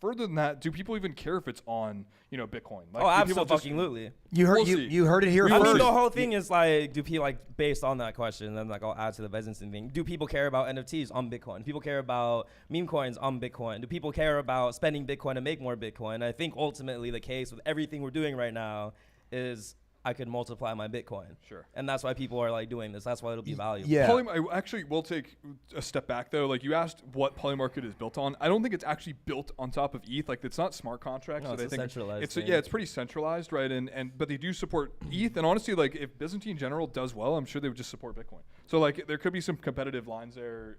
further than that, do people even care if it's on, Bitcoin? Like, absolutely. You heard it here I first. mean, the whole thing is like, do people like based on that question? And then like I'll add to the Byzantine thing. Do people care about NFTs on Bitcoin? Do people care about meme coins on Bitcoin? Do people care about spending Bitcoin to make more Bitcoin? I think ultimately the case with everything we're doing right now is I could multiply my Bitcoin. Sure. And that's why people are like doing this. That's why it'll be valuable. Yeah. I actually will take a step back though. Like you asked what Polymarket is built on. I don't think it's actually built on top of ETH. Like it's not smart contracts. No, that it's I think centralized. it's pretty centralized, right? But they do support ETH. And honestly, like if Byzantine General does well, I'm sure they would just support Bitcoin. So like there could be some competitive lines there.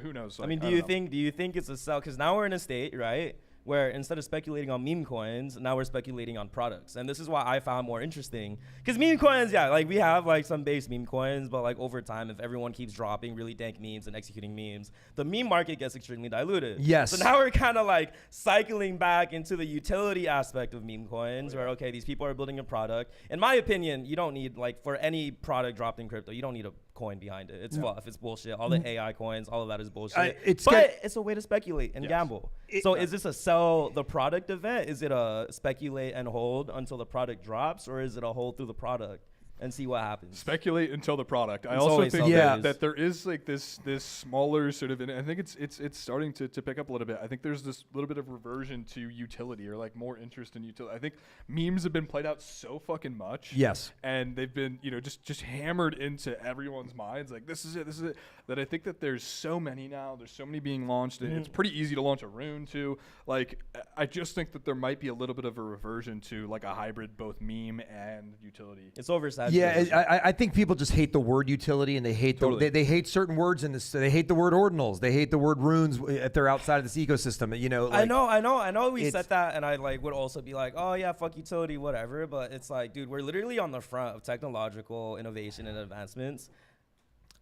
Who knows? Like, I mean, do you think it's a sell? Because now we're in a state, right, where instead of speculating on meme coins, now we're speculating on products. And this is why I found more interesting. Because meme coins, yeah, like we have like some base meme coins, but like over time, if everyone keeps dropping really dank memes and executing memes, the meme market gets extremely diluted. Yes. So now we're kind of like cycling back into the utility aspect of meme coins where, okay, these people are building a product. In my opinion, you don't need, like for any product dropped in crypto, you don't need a coin behind it. It's fluff. It's bullshit. All the AI coins, all of that is bullshit. It's a way to speculate and gamble. So is this a sell the product event? Is it a speculate and hold until the product drops, or is it a hold through the product and see what happens? Speculate until the product. I It's also always think something. that there is like this smaller sort of, and I think it's starting to pick up a little bit. I think there's this little bit of reversion to utility or like more interest in utility. I think memes have been played out so fucking much. Yes. And they've been, just hammered into everyone's minds. Like this is it. That I think that there's so many now. There's so many being launched. And it's pretty easy to launch a rune too. Like I just think that there might be a little bit of a reversion to like a hybrid, both meme and utility. It's oversaturated. Yeah, I think people just hate the word utility, and they hate they hate certain words in this. They hate the word ordinals. They hate the word runes if they're outside of this ecosystem. Like, I know. We said that, and I like would also be like, oh yeah, fuck utility, whatever. But it's like, dude, we're literally on the front of technological innovation and advancements.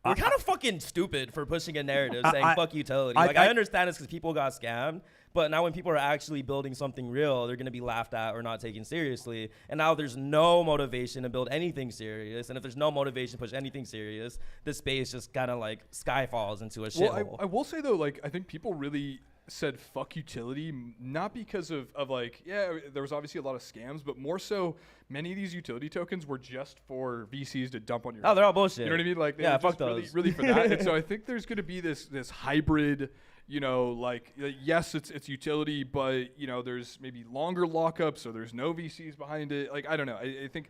We're kind of fucking stupid for pushing a narrative saying fuck utility. I understand it's because people got scammed, but now when people are actually building something real, they're going to be laughed at or not taken seriously. And now there's no motivation to build anything serious. And if there's no motivation to push anything serious, this space just kind of like sky falls into a shithole. Well, I will say though, like I think people really said fuck utility, not because of like, yeah, there was obviously a lot of scams, but more so many of these utility tokens were just for VCs to dump on your they're all bullshit. You know what I mean? Like, yeah, fuck those. those. Really for that. And so I think there's going to be this hybrid, like yes, it's utility, but there's maybe longer lockups or there's no VCs behind it. Like, I don't know. I think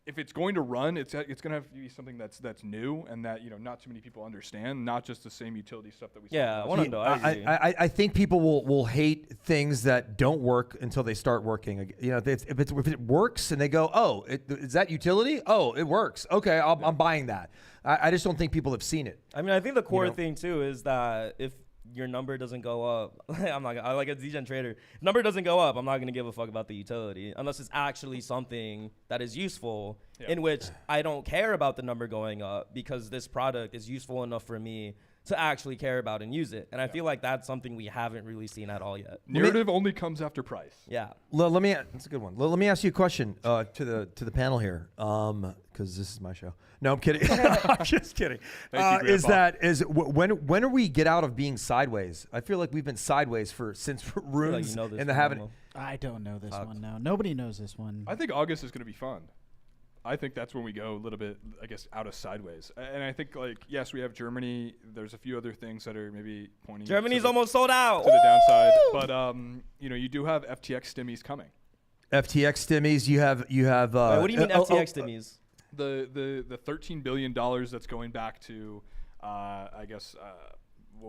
if it's going to run, it's going to have to be something that's new and that not too many people understand, not just the same utility stuff that we. Yeah, I think people will hate things that don't work until they start working. If it works and they go, oh, is that utility? Oh, it works. Okay, I'm buying that. I just don't think people have seen it. I mean, I think the core thing too is that if your number doesn't go up, I like a Degen trader. If number doesn't go up, I'm not gonna give a fuck about the utility unless it's actually something that is useful. In which I don't care about the number going up because this product is useful enough for me to actually care about and use it. And I feel like that's something we haven't really seen at all yet. Narrative only comes after price. Yeah. That's a good one. Let me ask you a question to the panel here, because this is my show. No, I'm kidding. I'm just kidding. When are we get out of being sideways? I feel like we've been sideways since runes and the habit. I don't know this one now. Nobody knows this one. I think August is going to be fun. I think that's when we go a little bit, I guess, out of sideways. And I think, like, yes, we have Germany. There's a few other things that are maybe pointing. Germany's almost sold out. To the downside. But, you do have FTX stimmies coming. FTX stimmies. You have. Wait, what do you mean FTX stimmies? The $13 billion that's going back to, I guess,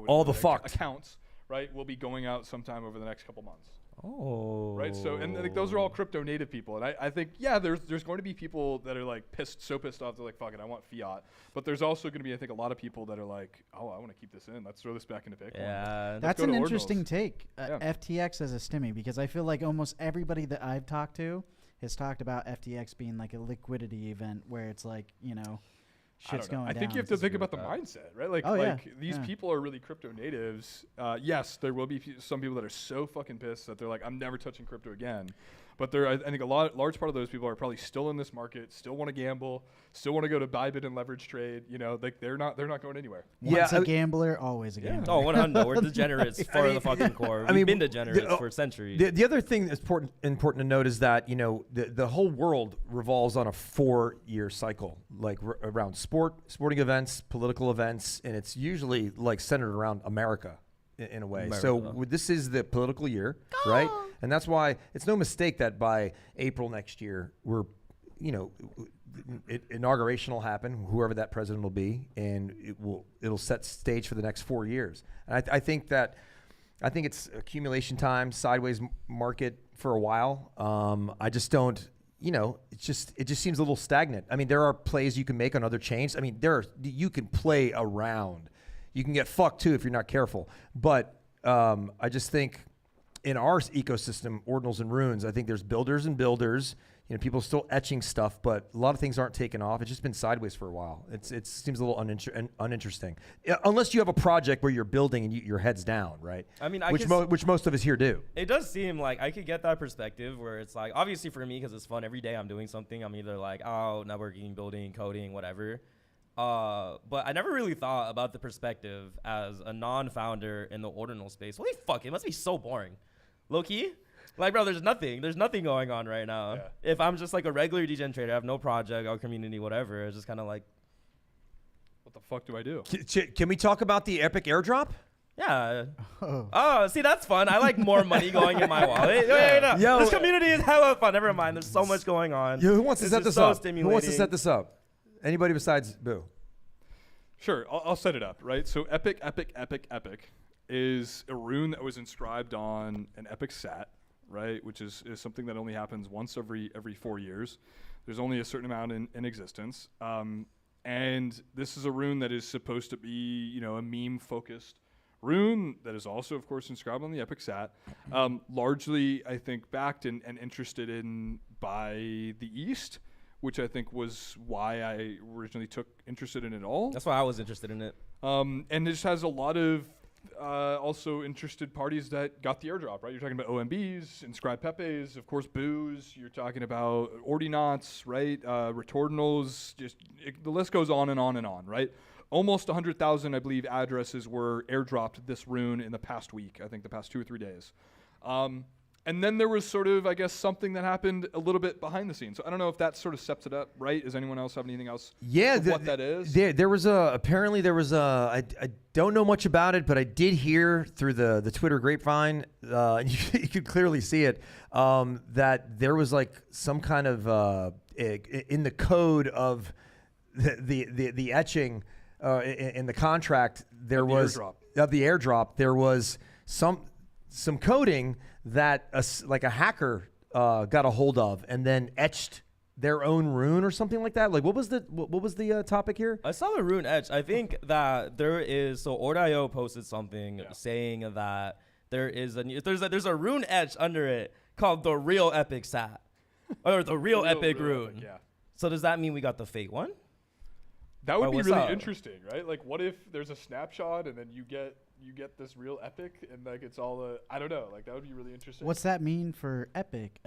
all the fucked accounts, right, will be going out sometime over the next couple months. Oh. Right. So, and like those are all crypto native people. And I think, yeah, there's going to be people that are like so pissed off. They're like, fuck it, I want fiat. But there's also going to be, I think, a lot of people that are like, oh, I want to keep this in. Let's throw this back into Bitcoin. Yeah. That's an interesting Ordinals. take. Yeah. FTX as a stimmy, because I feel like almost everybody that I've talked to has talked about FTX being like a liquidity event where it's like, you know, shit's going down. I think you have to think about the mindset, right? Like, these people are really crypto natives. Yes, there will be some people that are so fucking pissed that they're like, I'm never touching crypto again. But I think large part of those people are probably still in this market, still want to gamble, still want to go to Bybit and leverage trade. You know, like they're not going anywhere. Once a gambler, always a gambler. Oh, 100. We're degenerates for the fucking core. We've been degenerates for centuries. The other thing that's important to note is that, you know, the whole world revolves on a 4-year cycle, like around sporting events, political events, and it's usually like centered around America in a way. So this is the political year, right? And that's why it's no mistake that by April next year, inauguration will happen, whoever that president will be, and it'll set stage for the next 4 years. And I think it's accumulation time, sideways market for a while. I just don't, you know, it just seems a little stagnant. I mean, there are plays you can make on other chains. I mean, you can play around. You can get fucked too if you're not careful. But I just think in our ecosystem, Ordinals and Runes, I think there's builders and builders. You know, people are still etching stuff, but a lot of things aren't taken off. It's just been sideways for a while. It seems a little uninteresting, unless you have a project where you're building and your head's down, right? I mean, which most of us here do. It does seem like I could get that perspective where it's like, obviously for me, because it's fun. Every day I'm doing something. I'm either like, oh, networking, building, coding, whatever. But I never really thought about the perspective as a non-founder in the ordinal space. Holy fuck, it must be so boring. Low key? Like, bro, there's nothing going on right now. Yeah. If I'm just like a regular degen trader, I have no project, our community, whatever, it's just kind of like, what the fuck do I do? Can we talk about the epic airdrop? Yeah. Oh, see, that's fun. I like more money going in my wallet. Wait, no. This community is hella fun. Never mind. There's so much going on. Who wants to set this up? Stimulating. Who wants to set this up? Anybody besides Boo? Sure, I'll set it up, right? So epic is a rune that was inscribed on an epic sat, right? Which is something that only happens once every 4 years. There's only a certain amount in existence. And this is a rune that is supposed to be, you know, a meme-focused rune that is also, of course, inscribed on the epic sat. Largely, I think, backed and interested in by the East, which I think was why I originally interested in it all. That's why I was interested in it. And it just has a lot of also interested parties that got the airdrop, right? You're talking about OMBs, Inscribed Pepes, of course, Boos. You're talking about Ordinals, right? Retordinals. The list goes on and on and on, right? Almost 100,000, I believe, addresses were airdropped this rune in the past week. I think the past 2 or 3 days. And then there was sort of, I guess, something that happened a little bit behind the scenes. So I don't know if that sort of steps it up, right? Does anyone else have anything else? Yeah, what that is? There was apparently there was I don't know much about it, but I did hear through the Twitter grapevine, you could clearly see it, that there was like some kind of in the code of the etching in the contract there was the airdrop. There was some coding that a hacker got a hold of and then etched their own rune or something like that. Like what was the topic here? I saw the rune etch. I think that there is, so Ord.io posted something saying that there's a rune etch under it called the real epic sat or the real epic rune. Epic, yeah. So does that mean we got the fake one? That would be really interesting, right? Like what if there's a snapshot and then you get this real epic and like it's all I don't know, like that would be really interesting. What's that mean for epic?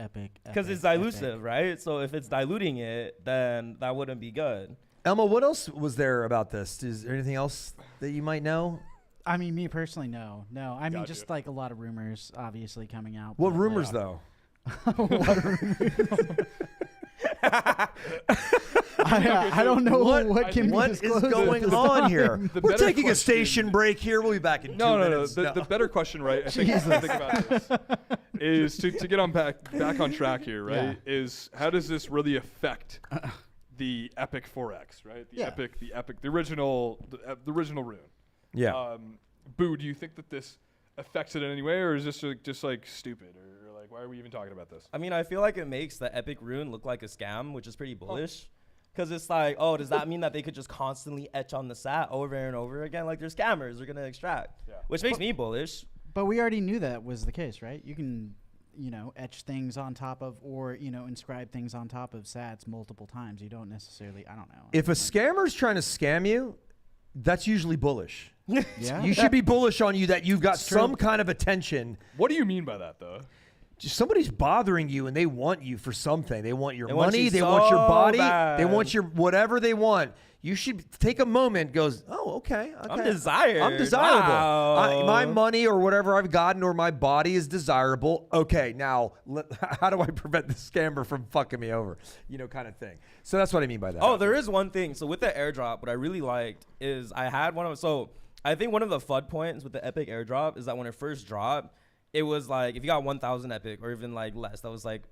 Because it's dilutive, right? So if it's diluting it, then that wouldn't be good. Elmo, what else was there about this? Is there anything else that you might know? I mean, me personally, no. I mean, just like a lot of rumors, obviously coming out. What rumors though? What rumors? I don't know what can be disclosed. What is going on here? We're taking a station break here. We'll be back in 2 minutes. The better question, right? I think about this is to get on back on track here, right? Yeah. Is how does this really affect the epic 4X, right? The original rune. Yeah. Boo, do you think that this affects it in any way, or is this just like stupid, or like why are we even talking about this? I mean, I feel like it makes the Epic rune look like a scam, which is pretty bullish. Because it's like, oh, does that mean that they could just constantly etch on the SAT over and over again? Like, they're scammers. They're going to extract. Yeah. Which makes me bullish. But we already knew that was the case, right? You can, etch things on top of or, inscribe things on top of SATs multiple times. You don't necessarily, I don't know. If a scammer's trying to scam you, that's usually bullish. Yeah. You should be bullish on you that you've got It's true. some kind of attention. What do you mean by that, though? Just somebody's bothering you and they want you for something. They want your They want money. you They so want your body. bad. They want your whatever they want. You should take a moment. Goes, oh, okay. I'm desired. I'm desirable. Wow. My money or whatever I've gotten or my body is desirable. Okay, now how do I prevent the scammer from fucking me over? Kind of thing. So that's what I mean by that. Oh, there is one thing. So with the airdrop, what I really liked is I had I think one of the FUD points with the Epic airdrop is that when it first dropped, it was like, if you got 1,000 Epic or even like less, that was like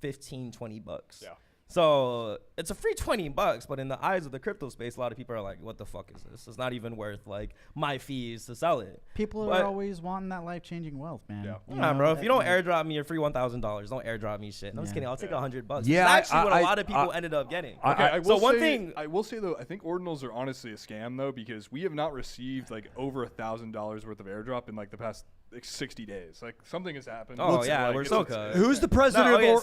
$15, $20. Yeah. So it's a free $20, but in the eyes of the crypto space, a lot of people are like, what the fuck is this? It's not even worth like my fees to sell it. People are always wanting that life-changing wealth, man. Yeah. Nah, bro. If you don't airdrop me your free $1,000, don't airdrop me shit. No, I'm just Yeah. kidding. I'll take $100. Yeah, That's actually what a lot of people ended up getting. I so will one say, thing- I will say though, I think ordinals are honestly a scam though, because we have not received like over $1,000 worth of airdrop in like the past 60 days. Like something has happened. Oh, It's yeah, like, we're it's- so it's- good. Who's the president No, okay, of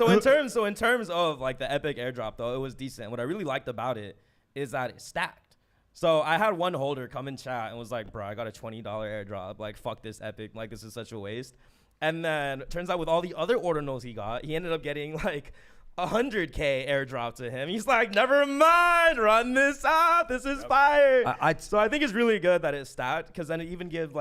so in terms of like the Epic airdrop though, it was decent. What I really liked about it is that it stacked. So I had one holder come in chat and was like, bro, I got a $20 airdrop. Like, fuck this Epic. Like, this is such a waste. And then turns out with all the other ordinals he got, he ended up getting like 100K airdrop to him. He's like, never mind, run this up. This is fire. So I think it's really good that it's stacked, because then it even gives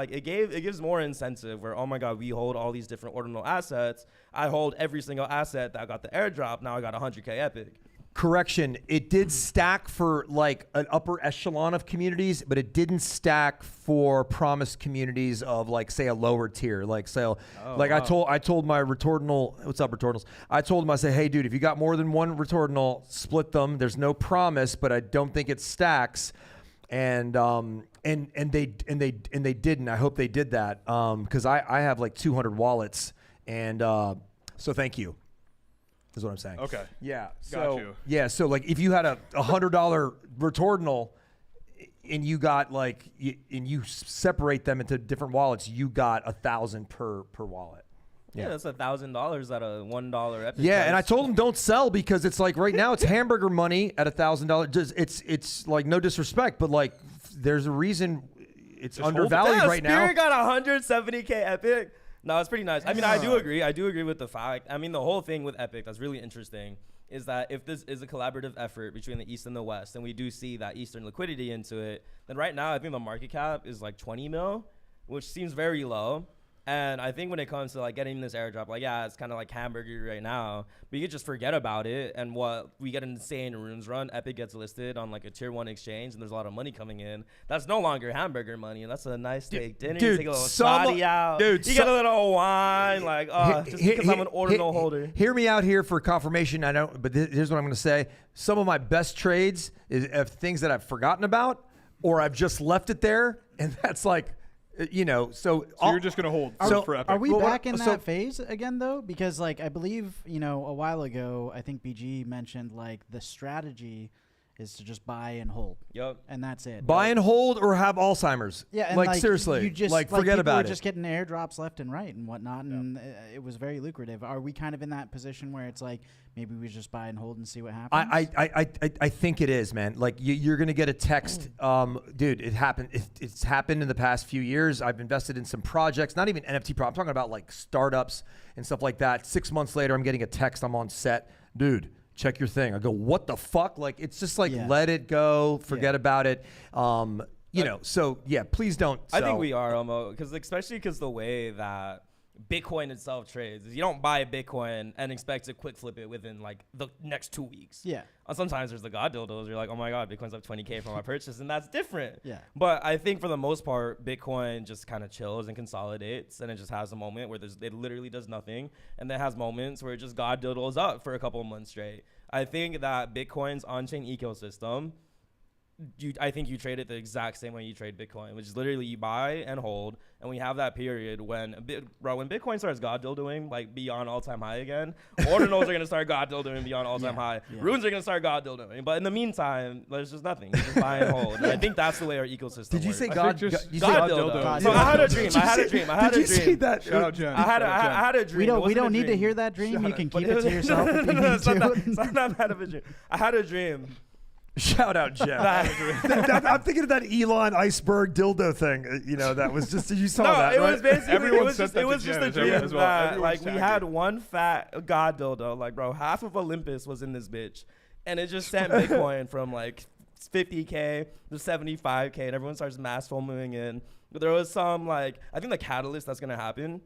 more incentive where, oh my God, we hold all these different ordinal assets. I hold every single asset that got the airdrop. Now I got 100K Epic. Correction, it did stack for like an upper echelon of communities, but it didn't stack for promised communities of like, say, a lower tier. Like, say, I told my Retordinal, what's up, Retordinals? I told him, I said, hey, dude, if you got more than one Retordinal, split them. There's no promise, but I don't think it stacks. And they didn't. I hope they did that, because I have like 200 wallets, and so thank you. Is what I'm saying. Okay. Yeah. Got you. Yeah. So like, if you had a $100 Retordinal, and you got like, and you separate them into different wallets, you got 1,000 per wallet. Yeah, that's $1,000 at a $1 Epic. Yeah, price. and I told them don't sell, because it's like right now it's hamburger money at $1,000. It's like, no disrespect, but like there's a reason it's Just hold it. undervalued Damn, right now. Spirit got 170K Epic. No, it's pretty nice. I mean, I do agree with the fact. I mean, the whole thing with Epic that's really interesting is that if this is a collaborative effort between the East and the West, and we do see that Eastern liquidity into it, then right now I think the market cap is like 20 mil, which seems very low. And I think when it comes to like getting this airdrop, like, yeah, it's kind of like hamburger right now, but you could just forget about it. And what we get an insane runes run, Epic gets listed on like a tier 1 exchange, and there's a lot of money coming in. That's no longer hamburger money, and that's a nice steak dinner. Dude, you take a little shoddy out. dude, you get a little wine, like, just because I'm an ordinal holder. Hear me out here for confirmation. I don't, but here's what I'm going to say. Some of my best trades is of things that I've forgotten about, or I've just left it there, and that's like, so you're just gonna hold for Epic. Are we Well, back in so- that phase again, though? Because, like, I believe, a while ago, I think BG mentioned, like, the strategy is to just buy and hold. Yep. And that's it. buy and hold or have Alzheimer's. Yeah, and like seriously, you just like forget people about were it. just getting airdrops left and right and whatnot, and it was very lucrative. Are we kind of in that position where it's like maybe we just buy and hold and see what happens? I think it is, man. Like you're gonna get a text, dude. It happened. It's happened in the past few years. I've invested in some projects, not even NFT I'm talking about like startups and stuff like that. 6 months later, I'm getting a text. I'm on set, dude. Check your thing. I go, what the fuck? Like, it's just like, let it go, forget about it. So yeah, please don't. I think we are, especially because the way that Bitcoin itself trades is you don't buy Bitcoin and expect to quick flip it within like the next 2 weeks. Yeah. And sometimes there's the god dildos. You're like, oh my God, Bitcoin's up 20K for my purchase, and that's different. Yeah. But I think for the most part, Bitcoin just kind of chills and consolidates, and it just has a moment where it literally does nothing, and then has moments where it just god dildos up for a couple of months straight. I think that Bitcoin's on-chain ecosystem I think you trade it the exact same way you trade Bitcoin, which is literally you buy and hold. And we have that period when Bitcoin starts god dildoing like beyond all-time high again, Ordinals are gonna start god dildoing beyond all-time high. Runes are gonna start god dildoing. But in the meantime, there's just nothing. You just buy and hold. And I think that's the way our ecosystem Did you works. say I God? think just You God say dildo. So I had a dream. I had a dream. Did you see that? Shout out Jen. I had a dream. We It don't wasn't a need to dream. hear that dream. Shut You up. can But keep it to yourself if you need it's not to. bad of a dream. I had a dream. Shout out, Jeff. I'm thinking of that Elon iceberg dildo thing. You know, that was just you saw No, that. it right? was basically Everyone it was sent just, that it to was just Jen a dream as well. that Everyone's like we tagged had it. one fat god dildo, like bro, half of Olympus was in this bitch, and it just sent Bitcoin from like 50K to 75K, and everyone starts mass foaming in. But there was some like I think the catalyst that's gonna happen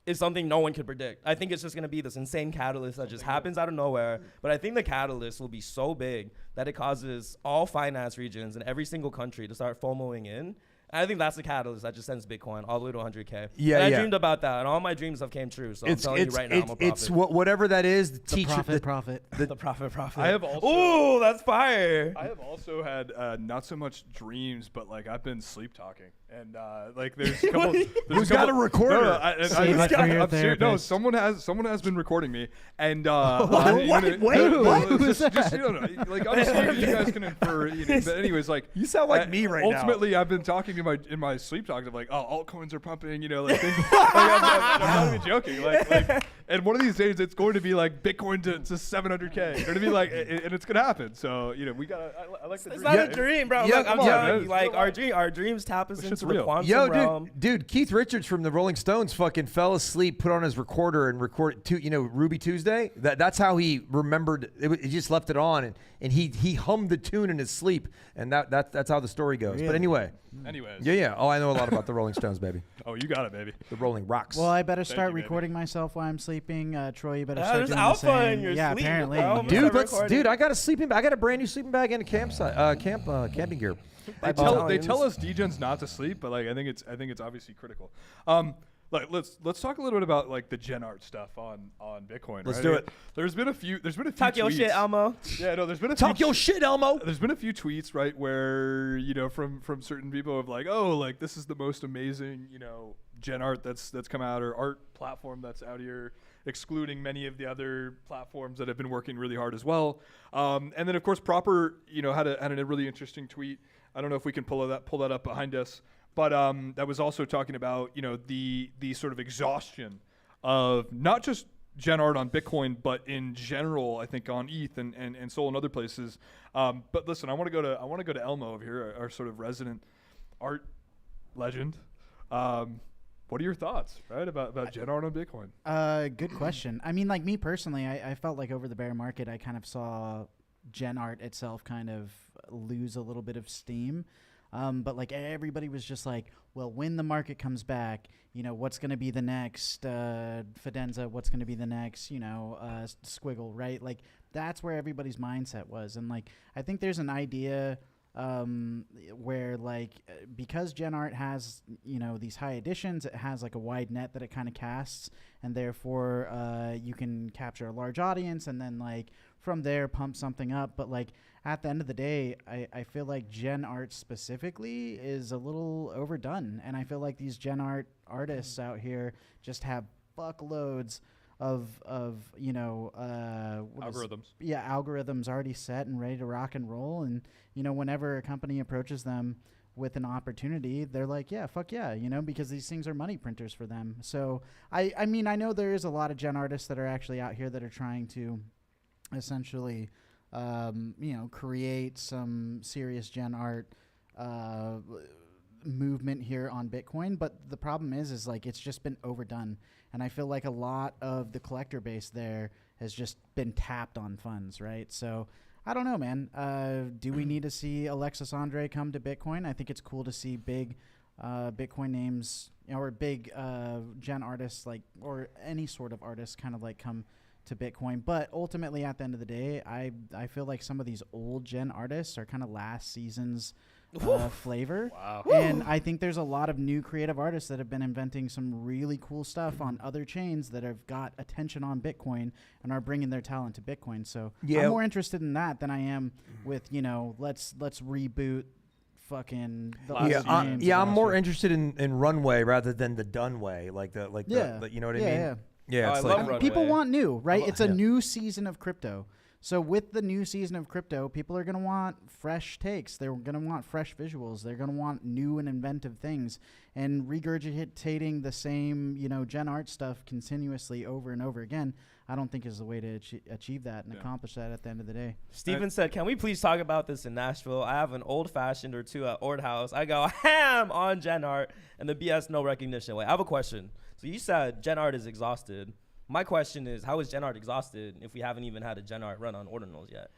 is something no one could predict. I think it's just going to be this insane catalyst that just happens out of nowhere. But I think the catalyst will be so big that it causes all finance regions in every single country to start FOMOing in. And I think that's the catalyst that just sends Bitcoin all the way to 100K. Yeah, and I yeah. dreamed about that, and all my dreams have came true. So I'm telling you right now, I'm a prophet. It's whatever that is. The The teacher, profit. the prophet. I have also. Ooh, that's fire. I have also had not so much dreams, but like I've been sleep talking, and like there's a couple. Who's got a recorder? Save it for your I'm serious. No, therapist. someone has been recording me, and Wait, what? Just, you know, like obviously you guys can infer. You know, but anyways, like You sound like me right now. ultimately, I've been talking in my sleep talks of like, oh, altcoins are pumping. You know, like, things, like I'm not even joking. Like, and one of these days it's going to be like Bitcoin to 700K. It's going to be like, and it's going to happen. So you know, we gotta. I like the It's dream. not a dream, bro. Yeah, Look, I'm come on, telling man. you, like It's real our dreams tap us This into shit's the real. quantum Yo, realm. dude, Keith Richards from the Rolling Stones fucking fell asleep, put on his recorder and recorded Ruby Tuesday. That's how he remembered it. He just left it on and he hummed the tune in his sleep, and that's how the story goes. But Really? anyway, Anyways. yeah. Oh, I know a lot about the Rolling Stones, baby. Oh, you got it, baby. The Rolling Rocks. Well, I better Thank start you, baby. recording myself while I'm sleeping. Troy, you better Yeah, start there's doing the alpha same. in your Yeah, sleep, apparently. bro. dude, Recording. I got a sleeping bag. I got a brand new sleeping bag and a camping gear. They Italians. tell us degens not to sleep, but like I think it's obviously critical. Like let's talk a little bit about like the gen art stuff on Bitcoin. Let's right? do it. There's been a few Talk your tweets. shit, Elmo. Yeah, no, there's been a Talk few your shit, Elmo. There's been a few tweets, right, where from certain people of like, oh, like this is the most amazing, gen art that's come out, or art platform that's out here, excluding many of the other platforms that have been working really hard as well. And then of course Proper, had a really interesting tweet. I don't know if we can pull that up behind us, but that was also talking about the sort of exhaustion of not just gen art on Bitcoin, but in general, I think on ETH and Sol and other places. But listen, I want to go to Elmo over here, our sort of resident art legend. What are your thoughts, right, about gen art on Bitcoin? Good question. I mean, like me personally, I felt like over the bear market, I kind of saw gen art itself kind of lose a little bit of steam. But like everybody was just like, well, when the market comes back, what's going to be the next Fidenza? What's going to be the next, Squiggle, right? Like that's where everybody's mindset was. And like, I think there's an idea where like because gen art has these high editions, it has like a wide net that it kind of casts, and therefore you can capture a large audience and then like from there pump something up. But like at the end of the day, I feel like gen art specifically is a little overdone, and I feel like these gen art artists out here just have fuckloads of Algorithms. Algorithms already set and ready to rock and roll. And whenever a company approaches them with an opportunity, they're like, yeah, fuck yeah, because these things are money printers for them. So I mean, I know there is a lot of gen artists that are actually out here that are trying to essentially create some serious gen art movement here on Bitcoin. But the problem is like it's just been overdone, and I feel like a lot of the collector base there has just been tapped on funds, right? So I don't know, man. Do we need to see Alexis Andre come to Bitcoin? I think it's cool to see big Bitcoin names, or big gen artists, like, or any sort of artists kind of like come to Bitcoin. But ultimately at the end of the day, I feel like some of these old gen artists are kind of last season's flavor. Wow. And I think there's a lot of new creative artists that have been inventing some really cool stuff on other chains that have got attention on Bitcoin and are bringing their talent to Bitcoin. So Yeah. I'm more interested in that than I am with, let's reboot fucking the old games. I'm more interested in Runway rather than the done way, like the you know what I mean? Yeah. Yeah, Oh, it's I like love Runway. People want new, right? It's a yeah. new season of crypto. So with the new season of crypto, people are going to want fresh takes. They're going to want fresh visuals. They're going to want new and inventive things. And regurgitating the same, gen art stuff continuously over and over again, I don't think is the way to achieve that and accomplish that at the end of the day. Steven said, can we please talk about this in Nashville? I have an old-fashioned or two at Ordinals. I go ham on Gen Art and the BS no recognition. Wait, I have a question. So you said Gen Art is exhausted. My question is, how is Gen Art exhausted if we haven't even had a Gen Art run on Ordinals yet?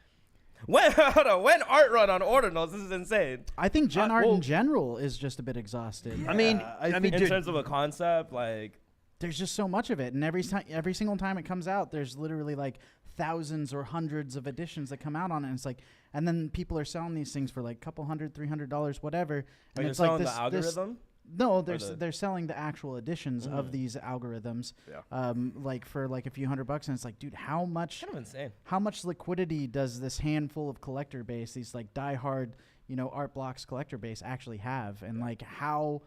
When art run on Ordinals? This is insane. I think Gen Art in general is just a bit exhausted. I mean, In dude, terms of a concept, like... There's just so much of it, and every single time it comes out, there's literally like thousands or hundreds of editions that come out on it. And it's like, and then people are selling these things for like a couple $100, $300, whatever. And You're it's like selling this the algorithm? No, they're selling the actual editions of these algorithms, Yeah. like for like a few $100, and it's like, dude, how much? Kind of insane. How much liquidity does this handful of collector base, these like diehard, art blocks collector base actually have, and like how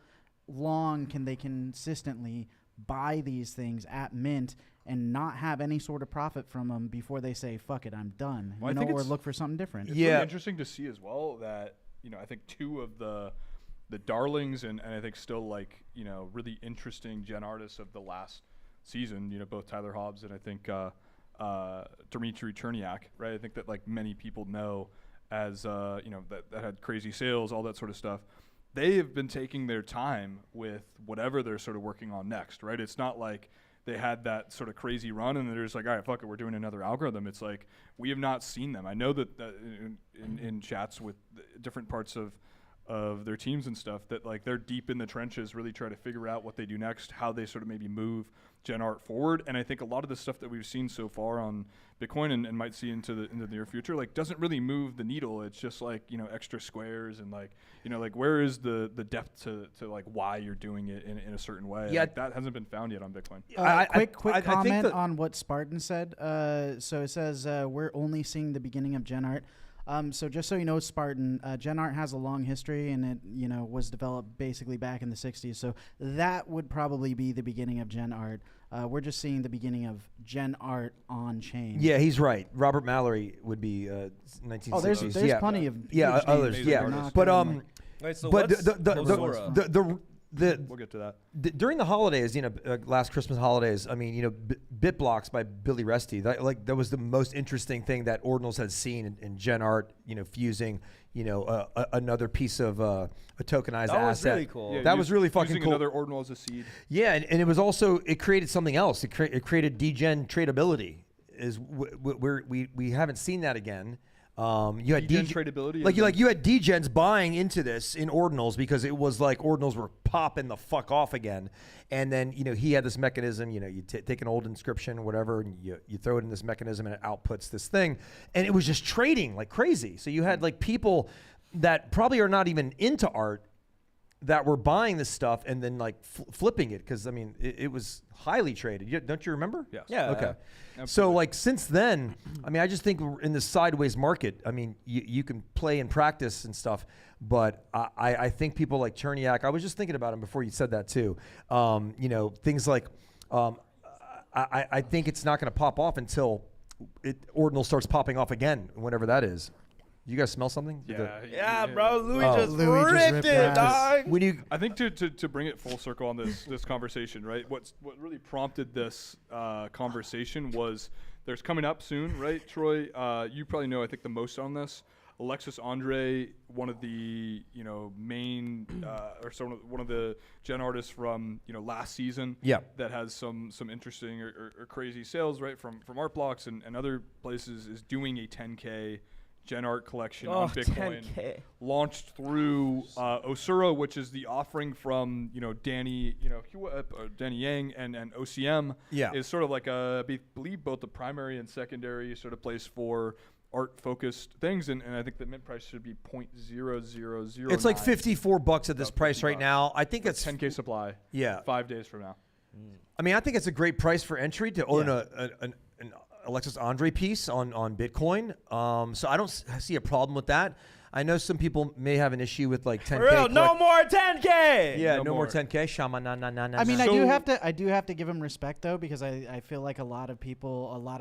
long can they consistently buy these things at mint and not have any sort of profit from them before they say, fuck it, I'm done, Well, I think or it's- look for something different? It's really interesting to see as well that, I think two of the darlings and I think still really interesting gen artists of the last season, both Tyler Hobbs and I think Dmitry Cherniak, right? I think that many people know as, that had crazy sales, all that sort of stuff. They have been taking their time with whatever they're sort of working on next, right? It's not like they had that sort of crazy run and they're just like, all right, fuck it, we're doing another algorithm. It's like, we have not seen them. I know that in chats with different parts of their teams and stuff that they're deep in the trenches, really try to figure out what they do next, how they sort of maybe move Gen Art forward. And I think a lot of the stuff that we've seen so far on Bitcoin and might see into the near future, doesn't really move the needle. It's just extra squares and where is the depth to why you're doing it in a certain way. Yeah. That hasn't been found yet on Bitcoin. Quick I think comment that- on what Spartan said. So it says, we're only seeing the beginning of Gen Art. So just so you know, Spartan, Gen Art has a long history, and it was developed basically back in the 60s. So that would probably be the beginning of Gen Art. We're just seeing the beginning of Gen Art on chain. Yeah, he's right. Robert Mallory would be 1960s. Oh, there's yeah. plenty of Yeah, huge others. names Yeah, that are not but gonna, Wait, so but what's Losora? We'll get to that. During the holidays, last Christmas holidays, I mean, BitBlocks by Billy Resty, that was the most interesting thing that Ordinals had seen in Gen Art, fusing, another piece of a tokenized That was asset. really cool. Yeah, That was really fucking using cool. another Ordinal as a seed. Yeah, and it was also, it created something else. It created degen tradability. We haven't seen that again. You had Degen tradability, you had degens buying into this in Ordinals because it was like Ordinals were popping the fuck off again, and then he had this mechanism. You take an old inscription or whatever, and you throw it in this mechanism, and it outputs this thing, and it was just trading like crazy. So you had people that probably are not even into art that were buying this stuff and then flipping it because it was highly traded. Don't you remember? Yes. Yeah. Okay. Absolutely. So since then, I just think we're in this sideways market. You can play and practice and stuff, but I think people like Cherniak, I was just thinking about him before you said that too. Things like, I think it's not going to pop off until Ordinal starts popping off again, whenever that is. You guys smell something? Yeah, bro. Louis just Louis just ripped ripped it, it. dog. When you I think to bring it full circle on this conversation, right? What really prompted this conversation was there's coming up soon, right, Troy? You probably know, I think, the most on this. Alexis Andre, one of the main one of the gen artists from last season. Yeah. That has some interesting or crazy sales, right, from Art Blocks and other places, is doing a 10K Gen Art collection on Bitcoin, 10K. launched through Osura, which is the offering from Danny Danny Yang and OCM. Yeah. Is sort of like I believe both the primary and secondary sort of place for art-focused things, and I think the mint price should be 0.0009. It's like $54 at this price right now. I think it's 10K supply. Yeah. 5 days from now. I mean, I think it's a great price for entry to own an Alexis Andre piece on Bitcoin. So I don't see a problem with that. I know some people may have an issue with like 10K. For real, no more 10K. Yeah, No no more more. 10K. Shama na na na na. I mean, na. I do have to give him respect though, because I feel like a lot of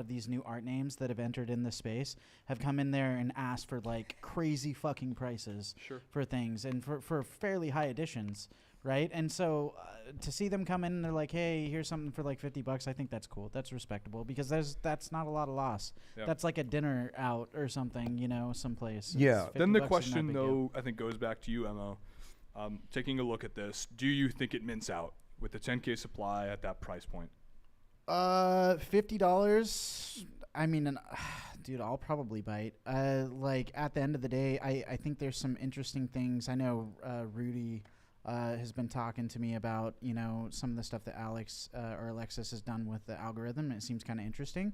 these new art names that have entered in this space have come in there and asked for like crazy fucking prices for things and for fairly high editions, right? And so to see them come in and they're like, hey, here's something for like $50, I think that's cool. That's respectable, because that's not a lot of loss. Yep. That's like a dinner out or something, someplace. Yeah. Then the $50 question, isn't that big deal. though, I think goes back to you, Mo. Taking a look at this, do you think it mints out with the 10K supply at that price point? $50. I mean, dude, I'll probably bite. Like at the end of the day, I think there's some interesting things. I know Rudy has been talking to me about some of the stuff that Alex or Alexis has done with the algorithm. It seems kind of interesting.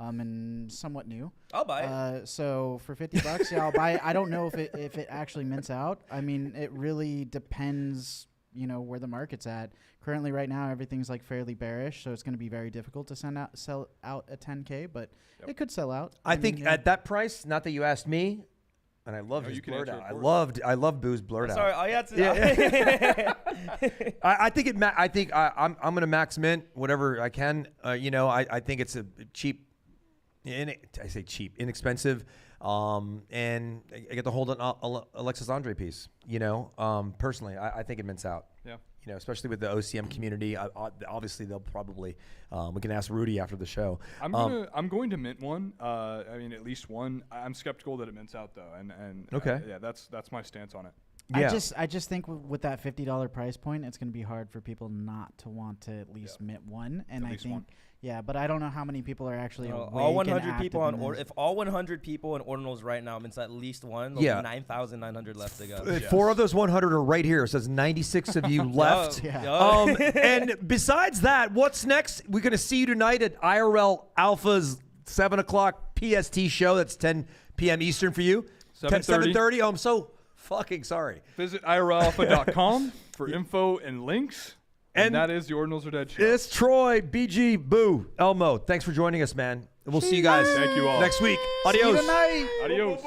And somewhat new. I'll buy it. So for $50, yeah, I'll buy it. I don't know if it actually mints out. I mean, it really depends, where the market's at. Currently, right now, everything's like fairly bearish, so it's going to be very difficult to sell out a 10K, but it could sell out. I think mean, yeah. at that price, not that you asked me, and I love No, his you can blurred answer out. it for I love Boo's blurred Sorry, out. all you had to. Yeah. I think I'm gonna max mint whatever I can. I think it's a cheap. I say cheap, inexpensive, and I get to hold an Alexis Andre piece. Personally, I think it mints out. Yeah. Especially with the OCM community. Obviously, they'll probably. We can ask Rudy after the show. I'm going to mint one. I mean, at least one. I'm skeptical that it mints out though, and Okay. Yeah, that's my stance on it. Yeah. I just think with that $50 price point, it's going to be hard for people not to want to at least mint one. And At I least think, one. yeah, but I don't know how many people are actually awake all and 100 people active on in this. if all 100 people in Ordinals right now mints at least one, there'll Yeah. be 9,900 left to go. Yes. 4 of those 100 are right here. It says 96 of you left. Yeah. And besides that, what's next? We're going to see you tonight at IRL Alpha's 7 o'clock PST show. That's 10 p.m. Eastern for you. 7:30. 7:30. Oh, I'm so fucking sorry. Visit irlalpha.com for info and links. And that is the Ordinals Are Dead show. It's Troy, BG, Boo, Elmo. Thanks for joining us, man. And we'll see you guys Thank you all. next week. See you Adios. tonight. Adios.